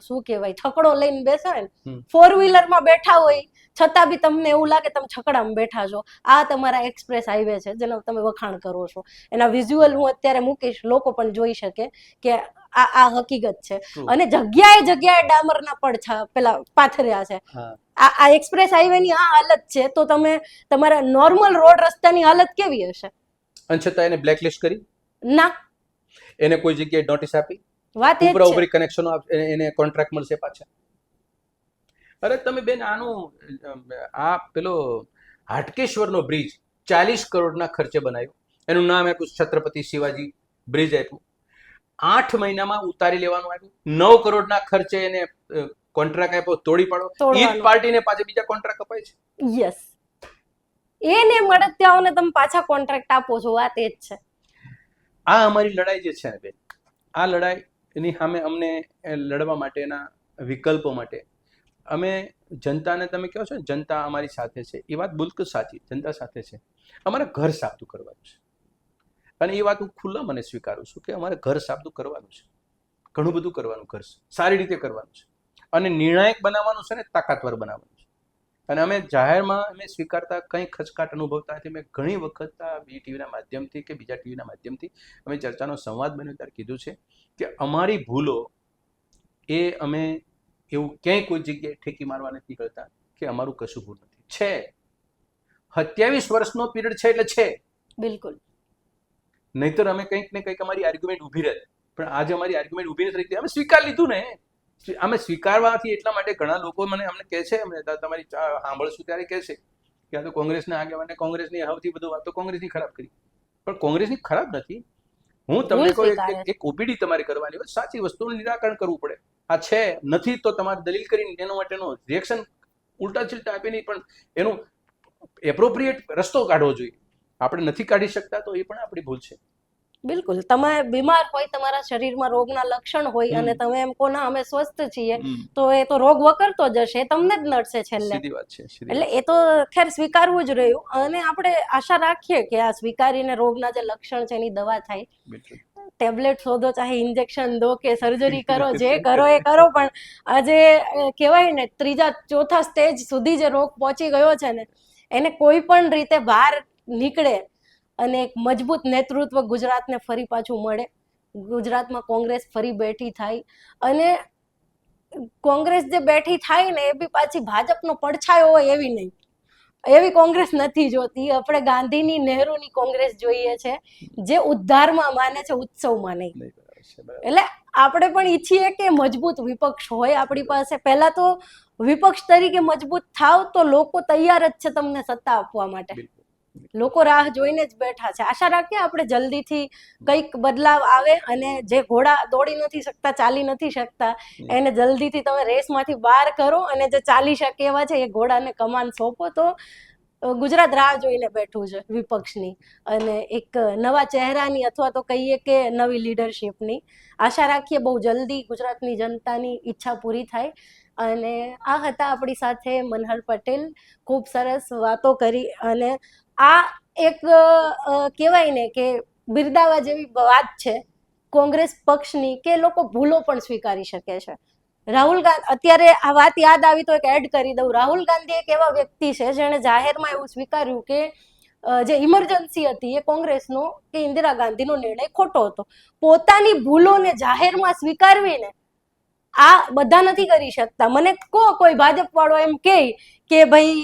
શું કહેવાય છકડો લઈને બેસો ને, 4 વ્હીલરમાં બેઠા હોય છતાં બી તમને એવું લાગે તમે છકડામાં બેઠા છો. આ તમારા એક્સપ્રેસ હાઈવે છે જેનો તમે વખાણ કરો છો. એના વિઝ્યુઅલ હું અત્યારે મૂકીશ, લોકો પણ જોઈ શકે કે આ હકીકત છે. અને જગ્યાએ ડામરના પડછા પેલા પાથર્યા છે. આ એક્સપ્રેસ હાઈવેની આ હાલત છે તો તમે તમારા નોર્મલ રોડ રસ્તાની હાલત કેવી હશે? અને છતાં એને બ્લેકલિસ્ટ કરી ના, એને કોઈ જગ્યાએ નોટિસ આપી, વાત એ ઉપરી કનેક્શનો એને કોન્ટ્રાક્ટ મળશે પાછા. અરે તમે બેન, આનું આ પેલો હાટકેશ્વરનો બ્રિજ 40 કરોડના ખર્ચે બનાવ્યો. એનું નામ આપ્યું છત્રપતિ શિવાજી બ્રિજ આપ્યું. 8 મહિનામાં ઉતારી લેવાનું આવ્યું. 9 કરોડના ખર્ચે એને કોન્ટ્રાક્ટ આપ્યો, તોડી પાડો. ઈ પાર્ટીને પાછા બીજા કોન્ટ્રાક્ટ અપાય છે. યસ, એને મળતિયાઓને તમે પાછા કોન્ટ્રાક્ટ આપો છો. વાત એ જ છે. આ અમારી લડાઈ જે છે ને બેન, આ લડાઈની સામે અમને લડવા માટેના વિકલ્પો માટે અમે જનતાને, તમે કહો છો ને જનતા અમારી સાથે છે, એ વાત બિલકુલ સાચી, જનતા સાથે છે. અમારે ઘર સાબદું કરવાનું છે, અને એ વાત હું ખુલ્લા મને સ્વીકારું છું કે અમારે ઘર સાબદું કરવાનું છે. ઘણું બધું કરવાનું, ઘર સારી રીતે કરવાનું છે, અને નિર્ણાયક બનાવવાનું છે ને તાકાતવર બનાવવાનું છે. અને અમે જાહેરમાં અમે સ્વીકારતા કંઈ ખચકાટ અનુભવતા નથી. મેં ઘણી વખત આ BTVના માધ્યમથી કે બીજા ટીવીના માધ્યમથી અમે ચર્ચાનો સંવાદ બન્યો ત્યારે કીધું છે કે અમારી ભૂલો એ અમે એવું ક્યાંય કોઈ જગ્યાએ ઠેકી મારવા નથી કરતા કે અમારું કશું ભૂલ નથી. છે 27 વર્ષનો પીરિયડ છે એટલે છે, બિલકુલ. નહીતર અમે કંઈક ને કંઈક અમારી આર્ગ્યુમેન્ટ ઊભી રહે. પણ આજે અમારી આર્ગ્યુમેન્ટ ઊભી નથી રહી, અમે સ્વીકાર લીધું ને. અમે સ્વીકારવાથી એટલા માટે ઘણા લોકો અમને કહે છે, અમને તમારી સાંભળશું ત્યારે કહે છે કે આ તો કોંગ્રેસના આગેવાને કોંગ્રેસની સૌથી બધું વાતો કોંગ્રેસની ખરાબ કરી. પણ કોંગ્રેસની ખરાબ નથી. હું તમને કહું, એક ઓપીડી તમારે કરવાની હોય, સાચી વસ્તુનું નિરાકરણ કરવું પડે. આ છે નથી તો તમારે દલીલ કરીને એનો માટેનો રિએક્શન ઉલટા ચિલટા આપી નહીં, પણ એનું એપ્રોપ્રિએટ રસ્તો કાઢવો જોઈએ. આપણે નથી કાઢી શકતા તો એ પણ આપણી ભૂલ છે. બિલકુલ. તમે બીમાર હોય, તમારા શરીરમાં રોગના લક્ષણ હોય અને તમે એમ કહો ના અમે સ્વસ્થ છીએ, તો એ તો રોગ વકરતો જશે, તમને જ નડશે છેલ્લે. સીધી વાત છે. એટલે એ તો ખેર સ્વીકારવું જ રહ્યું. અને આપણે આશા રાખીએ કે આ સ્વીકારીને રોગના જે લક્ષણ છે એની દવા થાય. ટેબ્લેટ શોધો, ચાહે ઇન્જેક્શન દો કે સર્જરી કરો, જે કરો એ કરો, પણ આજે કહેવાય ને 3-4 સ્ટેજ સુધી જે રોગ પહોંચી ગયો છે ને, એને કોઈ પણ રીતે બહાર નીકળે અને એક મજબૂત નેતૃત્વ ગુજરાતને ફરી પાછું મળે, ગુજરાતમાં કોંગ્રેસ ફરી બેઠી થાય. અને કોંગ્રેસ જે બેઠી થાય ને એ બી પાછી ભાજપનો પડછાયો હોય એવી નહીં, એવી કોંગ્રેસ નથી જોતી. આપણે ગાંધીની, નહેરુની કોંગ્રેસ જોઈએ છે, જે ઉદ્ધારમાં માને છે, ઉત્સવમાં નહીં. એટલે આપણે પણ ઈચ્છીએ કે મજબૂત વિપક્ષ હોય આપણી પાસે. પહેલા તો વિપક્ષ તરીકે મજબૂત થાવ તો લોકો તૈયાર જ છે તમને સત્તા આપવા માટે. લોકો રાહ જોઈને જ બેઠા છે. આશા રાખીએ આપણે જલ્દીથી કંઈક બદલાવ આવે અને જે ઘોડા દોડી નથી શકતા, ચાલી નથી શકતા, એને જલ્દીથી તમે રેસમાંથી બહાર કરો, અને જે ચાલી શકે એવા છે એ ઘોડાને કમાન સોંપો. તો ગુજરાત રાહ જોઈને બેઠું છે વિપક્ષની, અને એક નવા ચહેરાની અથવા તો કહીએ કે નવી લીડરશિપની. આશા રાખીએ બહુ જલ્દી ગુજરાતની જનતાની ઈચ્છા પૂરી થાય. અને આ હતા આપણી સાથે મનહર પટેલ. ખૂબ સરસ વાતો કરી, અને આ એક કહેવાય ને કે બિરદાવા જેવી વાત છે કોંગ્રેસ પક્ષની કે લોકો ભૂલો પણ સ્વીકારી શકે છે. રાહુલ ગાંધી, અત્યારે આ વાત યાદ આવી તો એક એડ કરી દઉં. રાહુલ ગાંધી એક એવા વ્યક્તિ છે જેણે જાહેરમાં એવું સ્વીકાર્યું કે જે ઇમરજન્સી હતી એ કોંગ્રેસનો કે ઇન્દિરા ગાંધીનો નિર્ણય ખોટો હતો. પોતાની ભૂલોને જાહેરમાં સ્વીકારવીને આ બધા નથી કરી શકતા. મને કોઈ ભાજપ વાળો એમ કે ભાઈ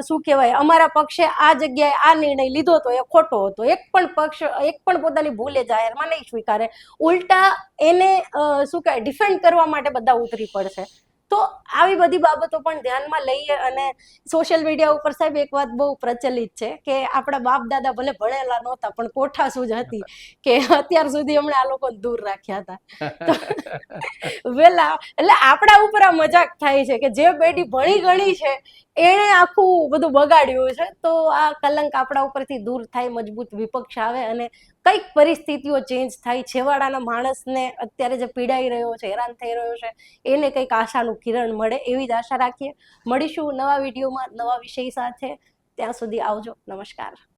શું કહેવાય, અમારા પક્ષે આ જગ્યાએ આ નિર્ણય લીધો હતો એ ખોટો હતો. એક પણ પોતાની ભૂલે જાહેરમાં નહીં સ્વીકારે. ઉલટા એને શું કહેવાય, ડિફેન્ડ કરવા માટે બધા ઉતરી પડશે. તો આવી બધી બાબતો પણ ધ્યાનમાં લઈએ. અને સોશિયલ મીડિયા ઉપર સાહેબ એક વાત બહુ પ્રચલિત છે કે આપણા બાપ દાદા ભલે ભણેલા નહોતા પણ કોઠા સૂઝ હતી, કે અત્યાર સુધી હમણાં આ લોકોને દૂર રાખ્યા હતા. વેલા એટલે આપણા ઉપર આ મજાક થાય છે કે જે પેઢી ભણી ગણી છે એણે આખું બધું બગાડ્યું છે. તો આ કલંક આપણા ઉપરથી દૂર થાય, મજબૂત વિપક્ષ આવે અને કઈક પરિસ્થિતિઓ ચેન્જ થાય. છેવાડાના માણસને અત્યારે જે પીડાઈ રહ્યો છે, હેરાન થઈ રહ્યો છે, એને કંઈક આશાનું કિરણ મળે એવી જ આશા રાખીએ. મળીશું નવા વિડીયોમાં નવા વિષય સાથે. ત્યાં સુધી આવજો. નમસ્કાર.